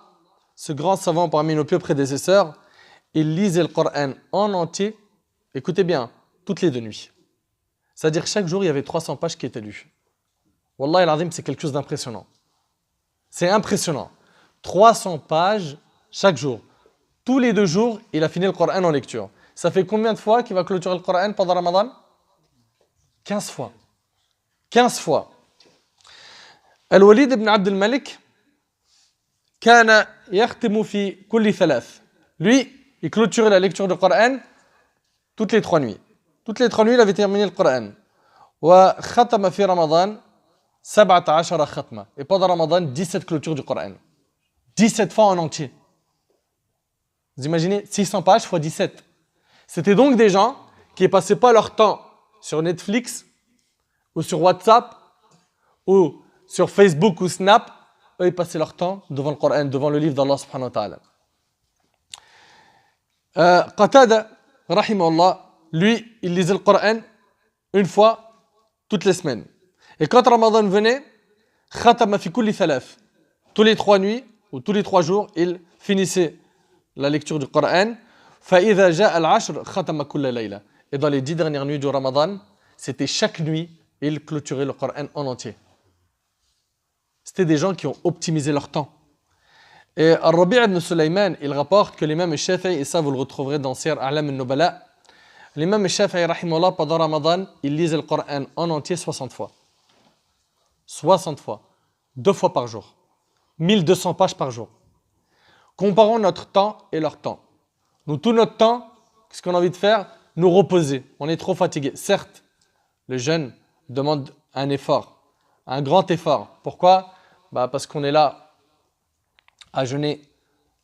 ce grand savant parmi nos pieux prédécesseurs, il lisait le Coran en entier, écoutez bien, toutes les 2 nuits. C'est-à-dire chaque jour, il y avait 300 pages qui étaient lues. Wallahi al-azim, c'est quelque chose d'impressionnant. C'est impressionnant. 300 pages chaque jour. Tous les 2 jours, il a fini le Coran en lecture. Ça fait combien de fois qu'il va clôturer le Coran pendant Ramadan? 15 fois. 15 fois. Al-Walid ibn Abd al-Malik, كان يختم في كل 3. Lui, il clôturait la lecture du Coran toutes les 3 nuits. Toutes les 3 nuits, il avait terminé le Coran. وختم في رمضان 17 ختمة. Et pendant Ramadan, 17 clôtures du Coran. 17 fois en entier. Vous imaginez 600 pages fois 17. C'était donc des gens qui ne passaient pas leur temps sur Netflix ou sur WhatsApp ou sur Facebook ou Snap. Eux, ils passaient leur temps devant le Coran, devant le livre d'Allah subhanahu wa ta'ala. Qatada, rahimahullah, lui, il lisait le Coran une fois toutes les semaines. Et quand Ramadan venait, khatama fi kulli 3. Tous les 3 nuits ou tous les 3 jours, il finissait la lecture du Coran. فإذا جاء العشر ختم كل ليلة. Et dans les 10 dernières nuits du Ramadan, c'était chaque nuit, il clôturait le Coran en entier. C'était des gens qui ont optimisé leur temps. Et Al-Rabi' ibn Sulayman, il rapporte que l'imam Shafi'i, et ça vous le retrouverez dans Sir A'lam al-Nubala, l'imam Shafi'i, rahimahullah, pendant Ramadan, il lisait le Coran en entier 60 fois. 60 fois. 2 fois par jour. 1200 pages par jour. Comparons notre temps et leur temps. Nous, tout notre temps, qu'est-ce qu'on a envie de faire? Nous reposer. On est trop fatigué. Certes, le jeûne demande un effort, un grand effort. Pourquoi? Parce qu'on est là à jeûner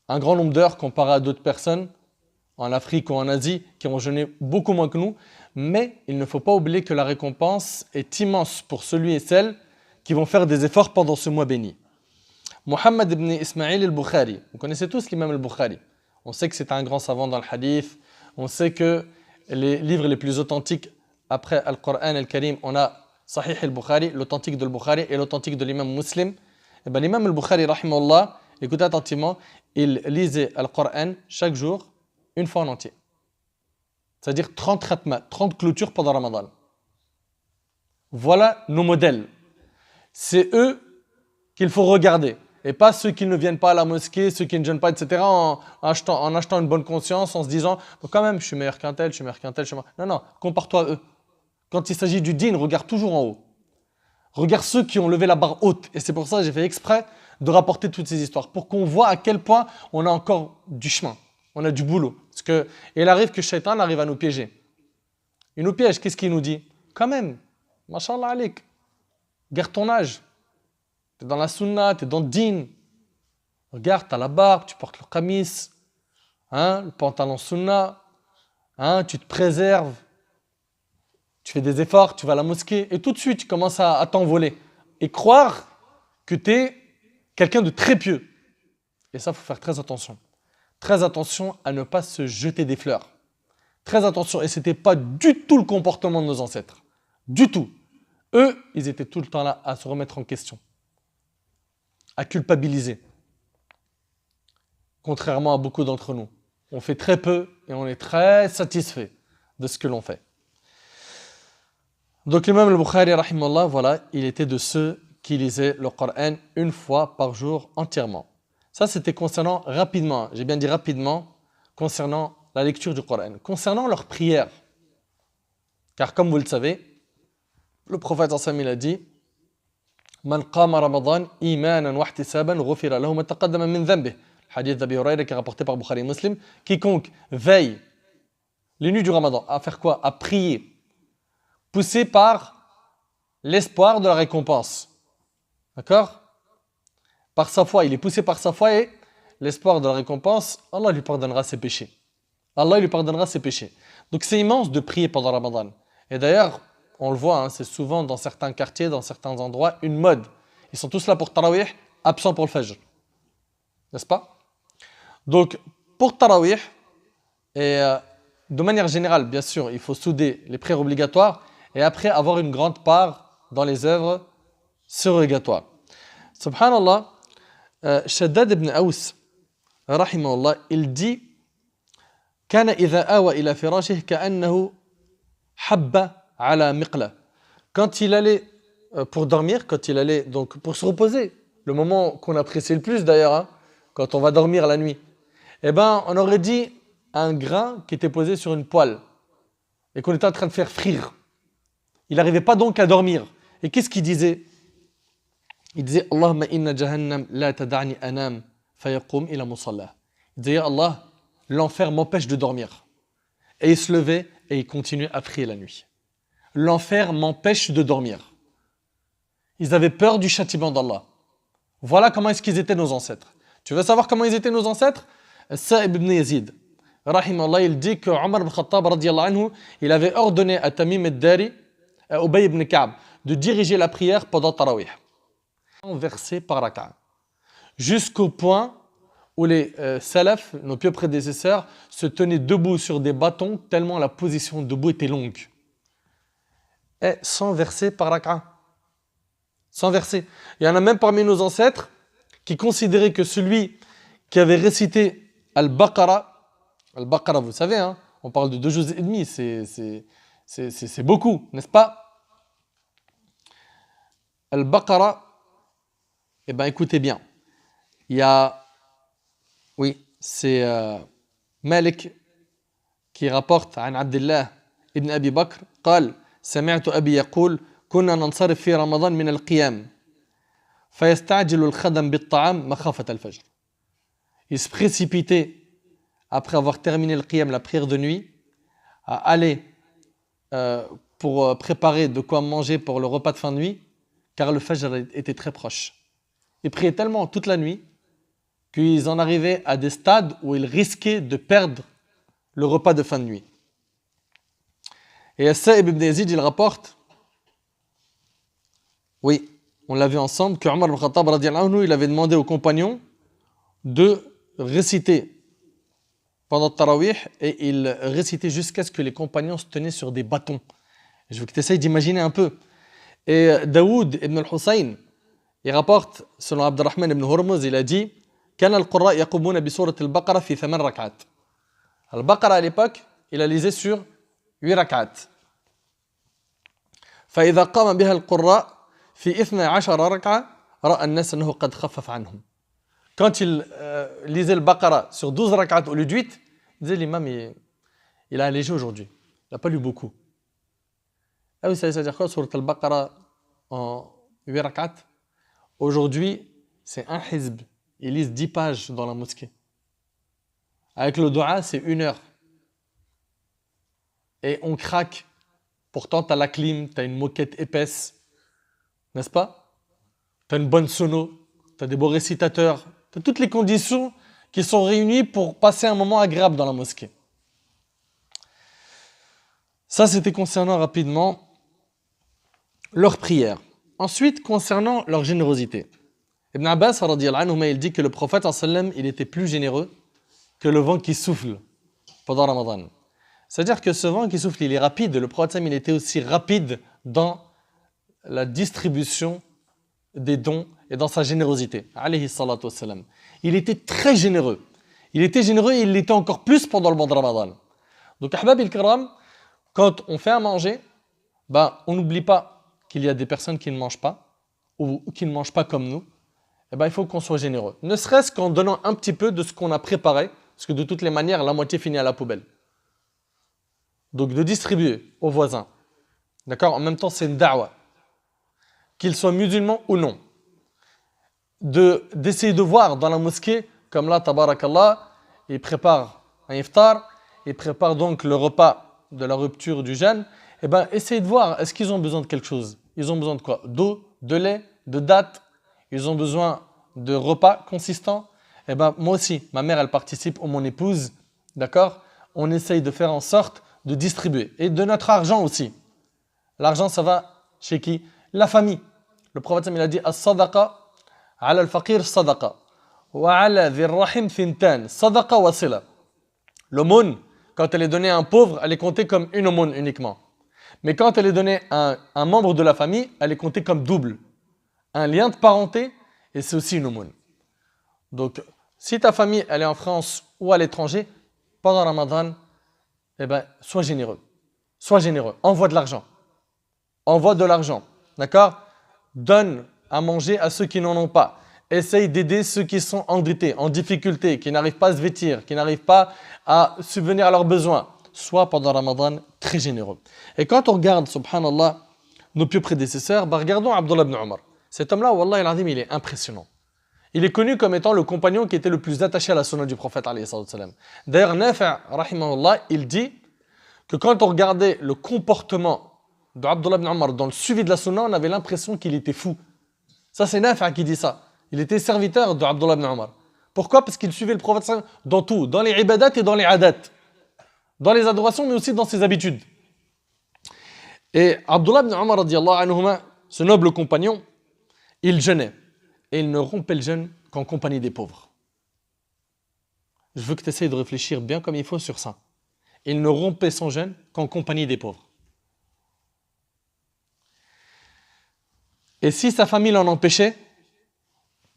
un grand nombre d'heures comparé à d'autres personnes en Afrique ou en Asie qui ont jeûné beaucoup moins que nous. Mais il ne faut pas oublier que la récompense est immense pour celui et celle qui vont faire des efforts pendant ce mois béni. Muhammad ibn Ismail al-Bukhari, vous connaissez tous l'imam al-Bukhari. On sait que c'est un grand savant dans le hadith. On sait que les livres les plus authentiques après Al-Qur'an al-Karim, on a Sahih al-Bukhari, l'authentique de al-Bukhari et l'authentique de l'imam Muslim. Et bien l'imam al-Bukhari, rahimahullah, écoutez attentivement, il lisait Al-Qur'an chaque jour, une fois en entier. C'est-à-dire 30 khatma, 30 clôtures pendant Ramadan. Voilà nos modèles. C'est eux qu'il faut regarder. Et pas ceux qui ne viennent pas à la mosquée, ceux qui ne jeûnent pas, etc. en achetant une bonne conscience, en se disant quand même, je suis meilleur qu'un tel, je suis meilleur qu'un tel. Non, non, compare-toi à eux. Quand il s'agit du dîn, regarde toujours en haut. Regarde ceux qui ont levé la barre haute. Et c'est pour ça que j'ai fait exprès de rapporter toutes ces histoires, pour qu'on voit à quel point on a encore du chemin, on a du boulot. Parce que, il arrive que Shaitan arrive à nous piéger. Il nous piège, qu'est-ce qu'il nous dit? Quand même, mashallah alik, garde ton âge. Tu es dans la sunna, tu es dans le din. Regarde, tu as la barbe, tu portes le qamis, le pantalon sunna, tu te préserves, tu fais des efforts, tu vas à la mosquée, et tout de suite, tu commences à t'envoler. Et croire que tu es quelqu'un de très pieux. Et ça, il faut faire très attention. Très attention à ne pas se jeter des fleurs. Très attention, et ce n'était pas du tout le comportement de nos ancêtres. Du tout. Eux, ils étaient tout le temps là à se remettre en question. à culpabiliser. Contrairement à beaucoup d'entre nous. On fait très peu et on est très satisfait de ce que l'on fait. Donc l'imam al-Bukhari, rahimahullah, voilà, il était de ceux qui lisaient le Coran une fois par jour entièrement. Ça, c'était concernant rapidement, j'ai bien dit rapidement, concernant la lecture du Coran. Concernant leur prière, car comme vous le savez, le prophète sallallahu alayhi wa sallam, il a dit Man qama Ramadan imanan wa ihtisaban ghufira lahu ma taqaddama min dhanbihi. Hadith d'Abi Huraira qui est rapporté par Bukhari et Muslim. Quiconque veille les nuits du Ramadan à faire quoi? À prier, poussé par l'espoir de la récompense. D'accord? Par sa foi, il est poussé par sa foi et l'espoir de la récompense, Allah lui pardonnera ses péchés. Allah lui pardonnera ses péchés. Donc c'est immense de prier pendant Ramadan. Et d'ailleurs, on le voit, hein, c'est souvent dans certains quartiers, dans certains endroits, une mode. Ils sont tous là pour Tarawih, absents pour le Fajr. N'est-ce pas? Donc, pour Tarawih, et de manière générale, bien sûr, il faut souder les prières obligatoires et après avoir une grande part dans les œuvres surrogatoires. Subhanallah, Shaddad ibn Aws, rahimahullah, il dit كان إذا آوى إلى فراشه كأنه حب على مقلة. Quand il allait pour dormir, quand il allait donc pour se reposer, le moment qu'on apprécie le plus d'ailleurs, hein, quand on va dormir la nuit, eh ben on aurait dit un grain qui était posé sur une poêle et qu'on était en train de faire frire. Il n'arrivait pas donc à dormir. Et qu'est-ce qu'il disait? Il disait Allahumma inna jahannam la tada'ni anam fayaqum ila musalla. Il disait Allah, l'enfer m'empêche de dormir. Et il se levait et il continuait à prier la nuit. L'enfer m'empêche de dormir. Ils avaient peur du châtiment d'Allah. Voilà comment est-ce qu'ils étaient nos ancêtres. Tu veux savoir comment ils étaient nos ancêtres? Sa'ib ibn Yazid, rahimahullah, il dit que Omar ibn Khattab, radiyallahu anhu, il avait ordonné à Tamim al-Dari, à Ubay ibn Ka'b, de diriger la prière pendant Tarawih. Versé par raka'a. Jusqu'au point où les salafs, nos pieux prédécesseurs, se tenaient debout sur des bâtons tellement la position debout était longue. Et sans verser par raka'a. Sans verser. Il y en a même parmi nos ancêtres qui considéraient que celui qui avait récité Al-Baqarah, vous savez, hein, on parle de 2 juz et demi, c'est beaucoup, n'est-ce pas? Al-Baqarah, eh bien écoutez bien, il y a, oui, c'est Malik qui rapporte عن عبد الله ابن أبي بكر قال سمعت أبي يقول كنا ننصرف في رمضان من القيام فيستعجل الخدم بالطعام مخافة الفجر. Il se précipitait après avoir terminé le qiyam, la prière de nuit, à aller pour préparer de quoi manger pour le repas de fin de nuit, car le fajr était très proche. Ils priaient tellement toute la nuit qu'ils en arrivaient à des stades où ils risquaient de perdre le repas de fin de nuit. Et Sa'ib ibn Yazid, il rapporte, oui, on l'a vu ensemble, que Omar ibn Khattab, radiyallahu anhu, il avait demandé aux compagnons de réciter pendant le Tarawih et il récitait jusqu'à ce que les compagnons se tenaient sur des bâtons. Je veux que tu essayes d'imaginer un peu. Et Daoud ibn al-Hussein, il rapporte, selon Abdurrahman ibn Hurmuz, il a dit كان القراء يقومون بسورة البقرة في 8 ركعات. Al-Baqarah à l'époque, il a lisé sur 8 rak'at. فإذا قام بها القراء في 12 ركعة رأى الناس أنه قد خفف عنهم. Quand il lisait le Baqarah sur 12 rak'at au lieu de 8, il disait l'imam, il a allégé aujourd'hui. Il n'a pas lu beaucoup. Ah oui, ça veut dire quoi, sur le Baqarah en 8 rak'at? Aujourd'hui, c'est un hizb. Ils lisent 10 pages dans la mosquée. Avec le dua, c'est 1 heure. Et on craque. Pourtant, tu as la clim, tu as une moquette épaisse. N'est-ce pas? Tu as une bonne sono, tu as des beaux récitateurs. Tu as toutes les conditions qui sont réunies pour passer un moment agréable dans la mosquée. Ça, c'était concernant rapidement leur prière. Ensuite, concernant leur générosité. Ibn Abbas, radiyallahu anhu, il dit que le prophète, il était plus généreux que le vent qui souffle pendant Ramadan. C'est-à-dire que ce vent qui souffle, il est rapide. Le prophète, il était aussi rapide dans la distribution des dons et dans sa générosité. Alayhi salatu wassalam. Il était très généreux. Il était généreux et il l'était encore plus pendant le mois de Ramadan. Donc, Ahbab il-Kiram, quand on fait à manger, on n'oublie pas qu'il y a des personnes qui ne mangent pas ou qui ne mangent pas comme nous. Il faut qu'on soit généreux. Ne serait-ce qu'en donnant un petit peu de ce qu'on a préparé, parce que de toutes les manières, la moitié finit à la poubelle. Donc, de distribuer aux voisins. D'accord? En même temps, c'est une da'wa. Qu'ils soient musulmans ou non. D'essayer de voir dans la mosquée, comme là, tabarakallah, ils préparent un iftar, ils préparent donc le repas de la rupture du jeûne. Essayez de voir, est-ce qu'ils ont besoin de quelque chose? Ils ont besoin de quoi? D'eau, de lait, de dattes. Ils ont besoin de repas consistants. Moi aussi, ma mère, elle participe, ou mon épouse, d'accord? On essaye de faire en sorte de distribuer. Et de notre argent aussi. L'argent, ça va chez qui? La famille. Le prophète, il a dit, as-sadaqa ala al-faqir sadaqa. Wa ala dhir rahim thintan. Sadaqa wa sila. L'aumône, quand elle est donnée à un pauvre, elle est comptée comme une aumône uniquement. Mais quand elle est donnée à un membre de la famille, elle est comptée comme double. Un lien de parenté, et c'est aussi une aumône. Donc, si ta famille, elle est en France ou à l'étranger, pendant Ramadan, sois généreux. Sois généreux. Envoie de l'argent. Envoie de l'argent. D'accord? Donne à manger à ceux qui n'en ont pas. Essaye d'aider ceux qui sont endettés, en difficulté, qui n'arrivent pas à se vêtir, qui n'arrivent pas à subvenir à leurs besoins. Sois pendant Ramadan très généreux. Et quand on regarde, subhanallah, nos pieux prédécesseurs, regardons Abdullah ibn Omar. Cet homme-là, wallah al-azim, il est impressionnant. Il est connu comme étant le compagnon qui était le plus attaché à la sunna du prophète. D'ailleurs, Nafi', rahimahullah, il dit que quand on regardait le comportement d'Abdullah ibn Omar dans le suivi de la sunna, on avait l'impression qu'il était fou. Ça, c'est Nafi' qui dit ça. Il était serviteur d'Abdullah ibn Omar. Pourquoi? Parce qu'il suivait le prophète dans tout, dans les ibadat et dans les adat. Dans les adorations, mais aussi dans ses habitudes. Et Abdullah ibn Omar, anhuma, ce noble compagnon, il jeûnait. Et il ne rompait le jeûne qu'en compagnie des pauvres. Je veux que tu essayes de réfléchir bien comme il faut sur ça. Il ne rompait son jeûne qu'en compagnie des pauvres. Et si sa famille l'en empêchait,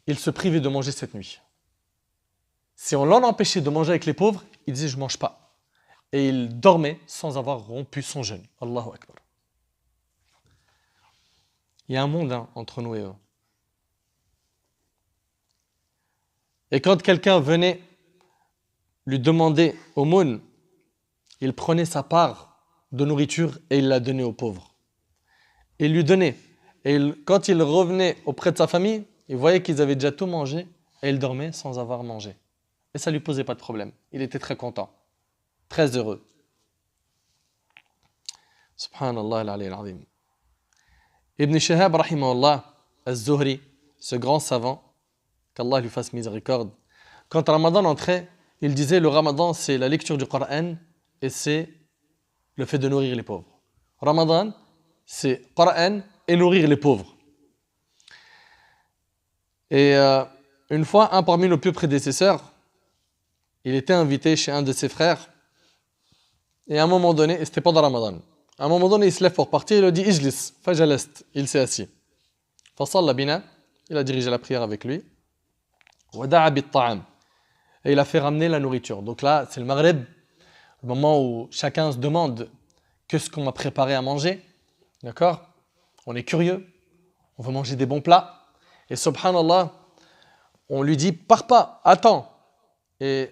il se privait de manger cette nuit. Si on l'en empêchait de manger avec les pauvres, il disait « je ne mange pas ». Et il dormait sans avoir rompu son jeûne. Allahu Akbar. Il y a un monde entre nous et eux. Et quand quelqu'un venait lui demander aumône, il prenait sa part de nourriture et il la donnait aux pauvres. Il lui donnait. Et quand il revenait auprès de sa famille, il voyait qu'ils avaient déjà tout mangé et il dormait sans avoir mangé. Et ça ne lui posait pas de problème. Il était très content, très heureux. Subhanallah al-Ali al-Azim. Ibn Shihab, rahimahullah, az-Zuhri, ce grand savant, qu'Allah lui fasse miséricorde, quand Ramadan entrait, il disait le Ramadan c'est la lecture du Coran et c'est le fait de nourrir les pauvres. Ramadan, c'est Coran et nourrir les pauvres. Et une fois, un parmi nos pieux prédécesseurs, il était invité chez un de ses frères et à un moment donné, et c'était pendant Ramadan, à un moment donné, il se lève pour partir, il lui dit « Ijlis » fajalast, il s'est assis. Fasalla bina, il a dirigé la prière avec lui. Wada'a bit-ta'am. Et il a fait ramener la nourriture. Donc là, c'est le Maghreb, le moment où chacun se demande qu'est-ce qu'on m'a préparé à manger. D'accord? On est curieux, on veut manger des bons plats. Et subhanallah, on lui dit pars pas, attends. Et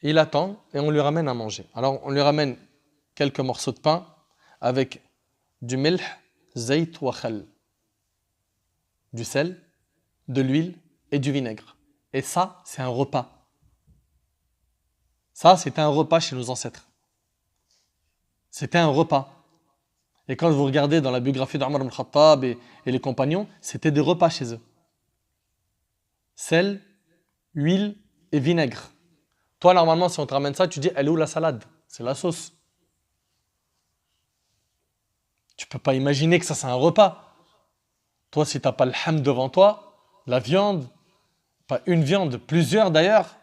il attend et on lui ramène à manger. Alors on lui ramène quelques morceaux de pain avec du milh, zayt wa khal, du sel, de l'huile et du vinaigre. Et ça, c'est un repas. Ça, c'était un repas chez nos ancêtres. C'était un repas. Et quand vous regardez dans la biographie d'Omar ibn Khattab et les compagnons, c'était des repas chez eux. Sel, huile et vinaigre. Toi, normalement, si on te ramène ça, tu dis, elle est où la salade? C'est la sauce. Tu ne peux pas imaginer que ça, c'est un repas. Toi, si tu n'as pas le ham devant toi, la viande, pas une viande, plusieurs d'ailleurs,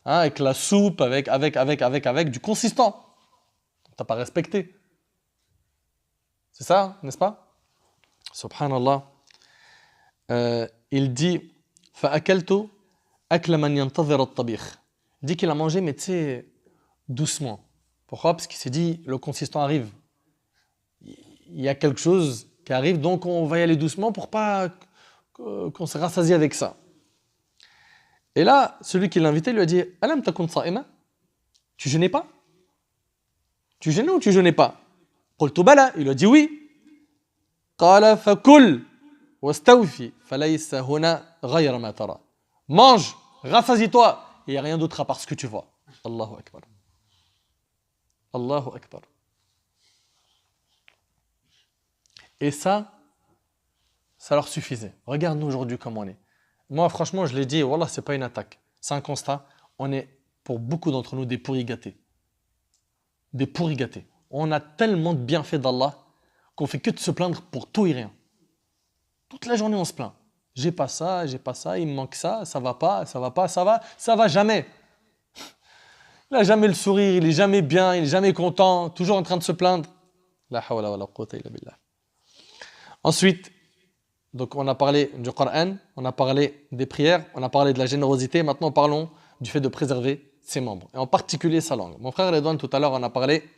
avec la soupe, avec du consistant. Tu n'as pas respecté. C'est ça, n'est-ce pas? Subhanallah. il dit فأكلت أكل من ينتظر الطبيخ. Il dit qu'il a mangé, mais tu sais, doucement. Pourquoi? Parce qu'il s'est dit, le consistant arrive. Il y a quelque chose qui arrive, donc on va y aller doucement pour pas qu'on se rassasie avec ça. Et là, celui qui l'a invité lui a dit Alam takun sa'ima? Tu jeûnais pas? Tu jeûnais ou tu jeûnais pas? Qultu bala. Il lui a dit oui. Qala fakul wastawfi falaysa huna ghayra ma tara. Mange, rassasie-toi. Il n'y a rien d'autre à part ce que tu vois. Allahu Akbar. Allahu Akbar. Et ça leur suffisait. Regarde-nous aujourd'hui comment on est. Moi, franchement, je l'ai dit, wallah, c'est pas une attaque. C'est un constat. On est, pour beaucoup d'entre nous, des pourris gâtés. Des pourris gâtés. On a tellement de bienfaits d'Allah qu'on fait que de se plaindre pour tout et rien. Toute la journée, on se plaint. J'ai pas ça, il me manque ça va pas, ça va jamais. Il n'a jamais le sourire, il est jamais bien, il est jamais content, toujours en train de se plaindre. La hawla wa la quwwata illa billah. Ensuite, donc on a parlé du Coran, on a parlé des prières, on a parlé de la générosité. Maintenant, parlons du fait de préserver ses membres, et en particulier sa langue. Mon frère Redouane, tout à l'heure, en a parlé,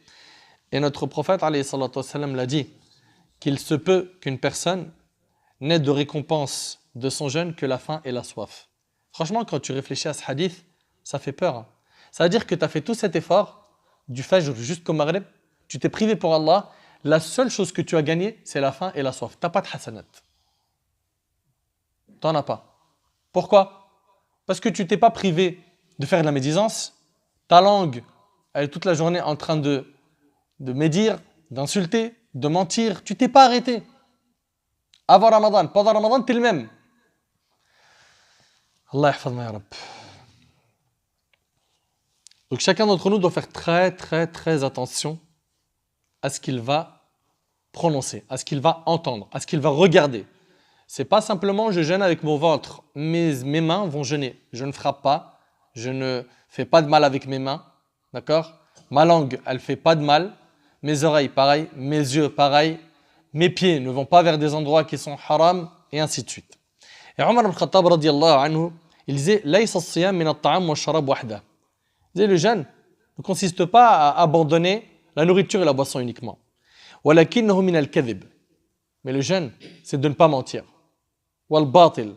et notre prophète, alayhi salatu wassalam, l'a dit, qu'il se peut qu'une personne n'ait de récompense de son jeûne que la faim et la soif. Franchement, quand tu réfléchis à ce hadith, ça fait peur. Hein. Ça veut dire que tu as fait tout cet effort, du Fajr jusqu'au Maghrib, tu t'es privé pour Allah, la seule chose que tu as gagnée, c'est la faim et la soif. Tu n'as pas de hasanat. Tu n'en as pas. Pourquoi? Parce que tu t'es pas privé de faire de la médisance. Ta langue, elle est toute la journée en train de médire, d'insulter, de mentir. Tu t'es pas arrêté. Avant Ramadan, pendant Ramadan, tu es le même. Allah yahfazna ya Rabb. Donc chacun d'entre nous doit faire très très très attention à ce qu'il va prononcer, à ce qu'il va entendre, à ce qu'il va regarder. C'est pas simplement je jeûne avec mon ventre, mes mains vont jeûner. Je ne frappe pas, je ne fais pas de mal avec mes mains, d'accord? Ma langue, elle fait pas de mal, mes oreilles pareil, mes yeux pareil, mes pieds ne vont pas vers des endroits qui sont haram, et ainsi de suite. Et Omar ibn Khattab radiyallahu anhu, il disait laysa as-siyam min at-ta'am wa ash-sharab wahda. Il disait le jeûne ne consiste pas à abandonner la nourriture et la boisson uniquement. Walakinnahu min al-kadhib. Mais le jeûne, c'est de ne pas mentir. Wal batil,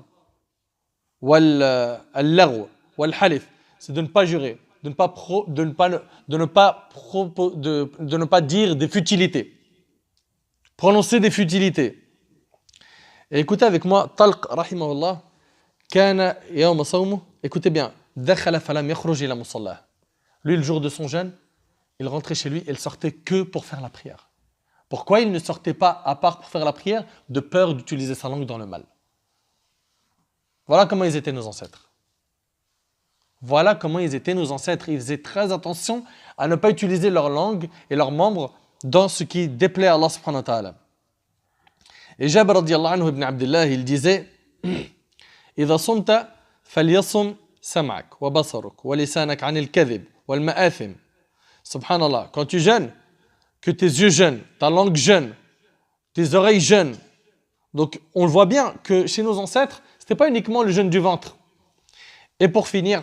wal lagw, wal halif, c'est de ne pas jurer, de ne pas dire des futilités. Prononcer des futilités. Et écoutez avec moi, Talq rahimahullah, kana yawm sawmuh, écoutez bien, dakhala falam yakhruj ila musallah. Lui, le jour de son jeûne, il rentrait chez lui et il sortait que pour faire la prière. Pourquoi il ne sortait pas à part pour faire la prière? De peur d'utiliser sa langue dans le mal. Voilà comment ils étaient nos ancêtres. Voilà comment ils étaient nos ancêtres. Ils faisaient très attention à ne pas utiliser leur langue et leurs membres dans ce qui déplaît à Allah subhanahu wa ta'ala. Et Jabir radiyallahu anhu ibn Abdullah, il disait إذا صمت فليصم سمعك وبصرك ولسانك عن الكذب والمآثم. Subhanallah, quand tu jeûnes, que tes yeux jeûnent, ta langue jeûne, tes oreilles jeûnent. Donc on le voit bien que chez nos ancêtres, ce n'était pas uniquement le jeûne du ventre. Et pour finir,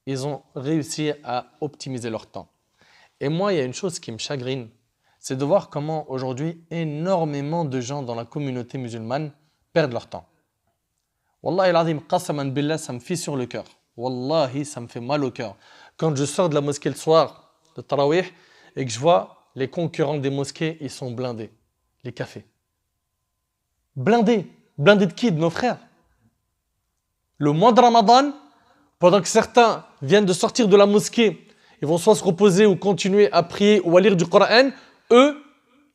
ils ont réussi à optimiser leur temps. Et moi, il y a une chose qui me chagrine, c'est de voir comment aujourd'hui énormément de gens dans la communauté musulmane perdent leur temps. Wallahi al-azim, qasaman billah, ça me fait sur le cœur. Wallahi, ça me fait mal au cœur. Quand je sors de la mosquée le soir, de Tarawih, et que je vois les concurrents des mosquées, ils sont blindés. Les cafés. Blindés. Blindés de qui? De nos frères. Le mois de Ramadan, pendant que certains viennent de sortir de la mosquée, ils vont soit se reposer ou continuer à prier ou à lire du Coran, eux,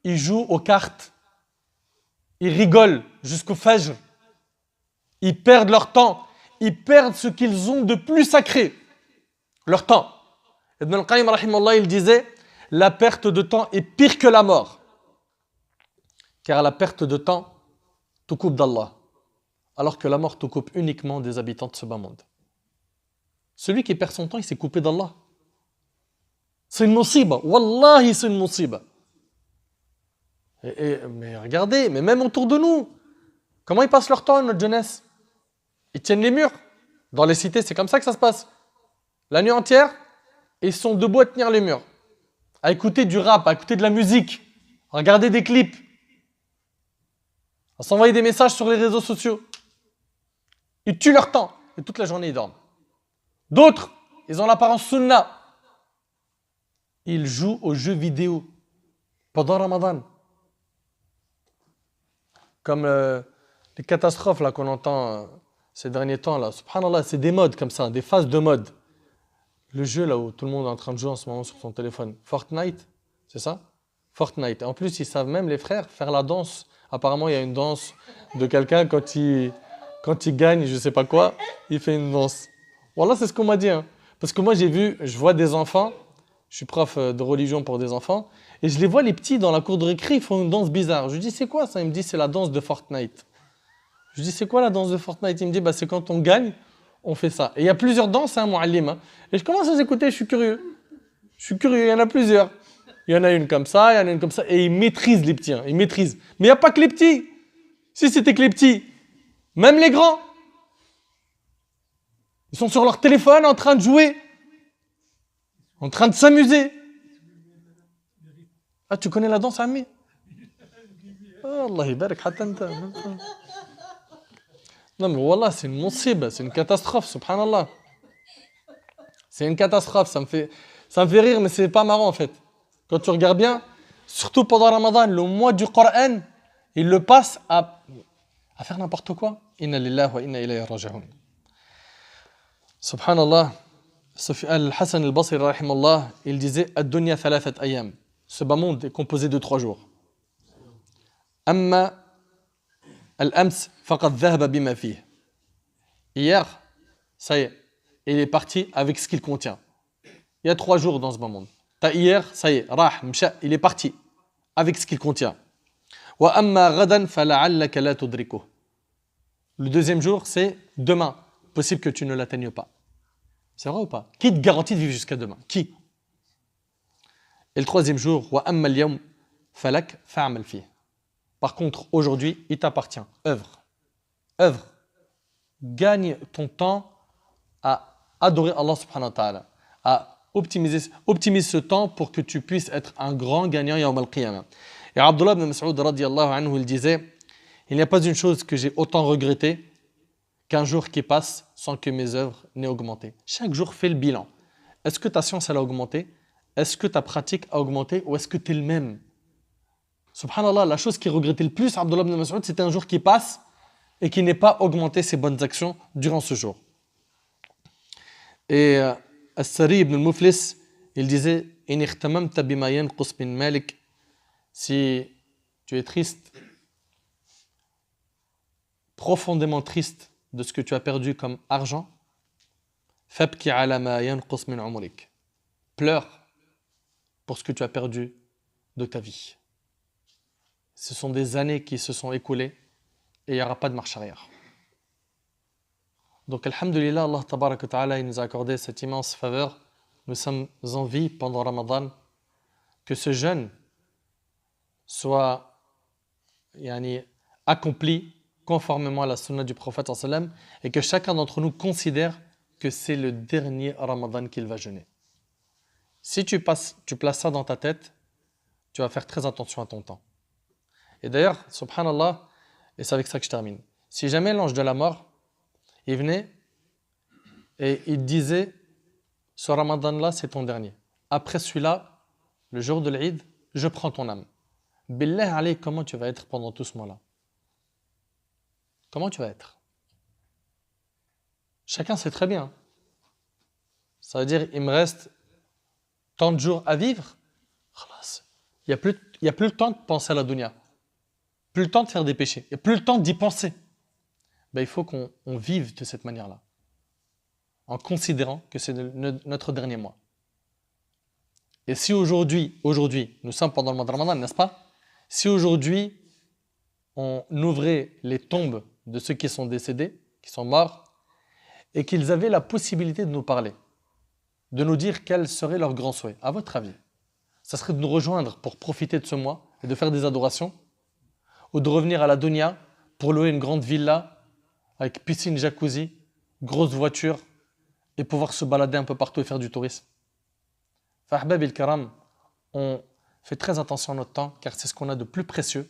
ils jouent aux cartes. Ils rigolent jusqu'au Fajr. Ils perdent leur temps. Ils perdent ce qu'ils ont de plus sacré. Leur temps. Ibn al-Qayyim, rahimallah, il disait « La perte de temps est pire que la mort. » Car la perte de temps te coupe d'Allah, alors que la mort te coupe uniquement des habitants de ce bas monde. Celui qui perd son temps, il s'est coupé d'Allah. C'est une musiba. Wallahi, c'est une musiba. Mais regardez, mais même autour de nous, comment ils passent leur temps, notre jeunesse? Ils tiennent les murs. Dans les cités, c'est comme ça que ça se passe. La nuit entière, ils sont debout à tenir les murs. À écouter du rap, à écouter de la musique, à regarder des clips, à s'envoyer des messages sur les réseaux sociaux. Ils tuent leur temps. Et toute la journée, ils dorment. D'autres, ils ont l'apparence sunna. Ils jouent aux jeux vidéo pendant Ramadan. Comme les catastrophes là, qu'on entend ces derniers temps. Là. Subhanallah, c'est des modes comme ça, des phases de mode. Le jeu là où tout le monde est en train de jouer en ce moment sur son téléphone. Fortnite, c'est ça? Fortnite. Et en plus, ils savent même, les frères, faire la danse. Apparemment, il y a une danse de quelqu'un quand il gagne, je sais pas quoi, il fait une danse. Voilà, c'est ce qu'on m'a dit. Hein. Parce que moi, je vois des enfants, je suis prof de religion pour des enfants, et je les vois, les petits, dans la cour de récré, ils font une danse bizarre. Je lui dis, c'est quoi ça? Il me dit, c'est la danse de Fortnite. Je lui dis, c'est quoi la danse de Fortnite? Il me dit, c'est quand on gagne, on fait ça. Et il y a plusieurs danses, hein, mu'allim. Hein. Et je commence à les écouter, je suis curieux. Il y en a plusieurs. Il y en a une comme ça, il y en a une comme ça. Et ils maîtrisent les petits, hein, ils maîtrisent. Mais il n'y a pas que les petits. Si c'était que les petits, même les grands, ils sont sur leur téléphone en train de jouer, en train de s'amuser. Ah, tu connais la danse, Ami? Allah yabarak hatta anta. Non, mais wallah, c'est une musiba, c'est une catastrophe, subhanallah. C'est une catastrophe, ça me fait rire, mais c'est pas marrant en fait. Quand tu regardes bien, surtout pendant Ramadan, le mois du Coran, il le passe à faire n'importe quoi. Inna lillahi wa inna ilayhi raji'un. Subhanallah, Al-Hassan al-Basri, rahimahullah, il disait Ad-dunya thalathat ayam. Ce bas monde est composé de 3 jours. Amma al-ams faqad dhahaba bima fih. Hier, ça y est, il est parti avec ce qu'il contient. Il y a 3 jours dans ce bas monde. Hier, ça y est, msha, il est parti avec ce qu'il contient. Wa amma ghadan fala'allaka la tudrikuh. Le deuxième jour, c'est demain. Possible que tu ne l'atteignes pas. C'est vrai ou pas? Qui te garantit de vivre jusqu'à demain? Qui? Et le troisième jour, wa amma al-yawm falak fa'amal fih. Par contre, aujourd'hui, il t'appartient. Œuvre. Gagne ton temps à adorer Allah subhanahu wa ta'ala, à optimiser ce temps pour que tu puisses être un grand gagnant yawm al-qiyamah. Et Abdullah ibn Mas'ud radiyallahu anhu, il disait, il n'y a pas une chose que j'ai autant regretté qu'un jour qui passe sans que mes œuvres n'aient augmenté. Chaque jour, fais le bilan. Est-ce que ta science elle a augmenté? Est-ce que ta pratique a augmenté? Ou est-ce que tu es le même? Subhanallah, la chose qu'il regrettait le plus, Abdullah ibn Mas'ud, c'était un jour qui passe et qui n'ait pas augmenté ses bonnes actions durant ce jour. Et As-Sari ibn al-Muflis, il disait In ikhtamamta bima yanqus min malik. Si tu es triste, profondément triste de ce que tu as perdu comme argent, fabki ala ma yanqus min umrik. Pleure pour ce que tu as perdu de ta vie. Ce sont des années qui se sont écoulées et il n'y aura pas de marche arrière. Donc, alhamdulillah, Allah tabarak wa ta'ala, il nous a accordé cette immense faveur. Nous sommes en vie pendant Ramadan. Que ce jeûne soit accompli conformément à la sunna du prophète sallam et que chacun d'entre nous considère que c'est le dernier Ramadan qu'il va jeûner. Si tu places ça dans ta tête, tu vas faire très attention à ton temps. Et d'ailleurs, subhanallah, et c'est avec ça que je termine, si jamais l'ange de la mort, il venait et il disait, ce Ramadan-là, c'est ton dernier. Après celui-là, le jour de l'Eid, je prends ton âme. Billah alayk, comment tu vas être pendant tout ce mois-là? Comment tu vas être? Chacun sait très bien. Ça veut dire, il me reste tant de jours à vivre. Il n'y a plus le temps de penser à la dunya. Plus le temps de faire des péchés. Il n'y a plus le temps d'y penser. Il faut qu'on vive de cette manière-là. En considérant que c'est notre dernier mois. Et si aujourd'hui, nous sommes pendant le mois de Ramadan, n'est-ce pas? Si aujourd'hui, on ouvrait les tombes de ceux qui sont décédés, qui sont morts, et qu'ils avaient la possibilité de nous parler, de nous dire quel serait leur grand souhait, à votre avis, ça serait de nous rejoindre pour profiter de ce mois et de faire des adorations, ou de revenir à la dunya pour louer une grande villa avec piscine, jacuzzi, grosse voiture, et pouvoir se balader un peu partout et faire du tourisme. Fahbab il-Karam, on fait très attention à notre temps, car c'est ce qu'on a de plus précieux.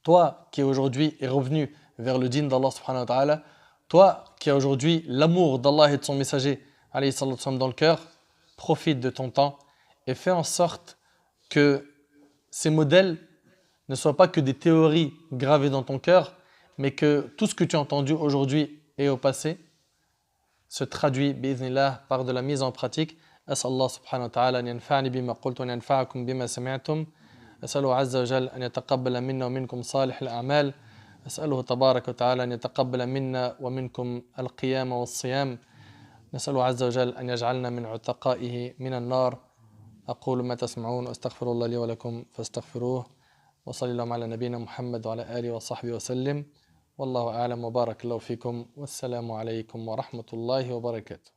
Toi qui aujourd'hui est revenu vers le dîn d'Allah subhanahu wa ta'ala, toi qui as aujourd'hui l'amour d'Allah et de son messager alayhi salatu wa sallam dans le cœur, profite de ton temps et fais en sorte que ces modèles ne soient pas que des théories gravées dans ton cœur, mais que tout ce que tu as entendu aujourd'hui et au passé se traduit bi'idhnillah par de la mise en pratique. أسأل الله سبحانه وتعالى أن ينفعني بما قلت وأن ينفعكم بما سمعتم. أسأله عز وجل أن يتقبل منا ومنكم صالح الأعمال. أسأله تبارك وتعالى أن يتقبل منا ومنكم القيام والصيام. نسأله عز وجل أن يجعلنا من عتقائه من النار. أقول ما تسمعون وأستغفر الله لي ولكم فاستغفروه. وصلى الله على نبينا محمد وعلى آله وصحبه وسلم. والله أعلم وبارك الله فيكم والسلام عليكم ورحمة الله وبركاته.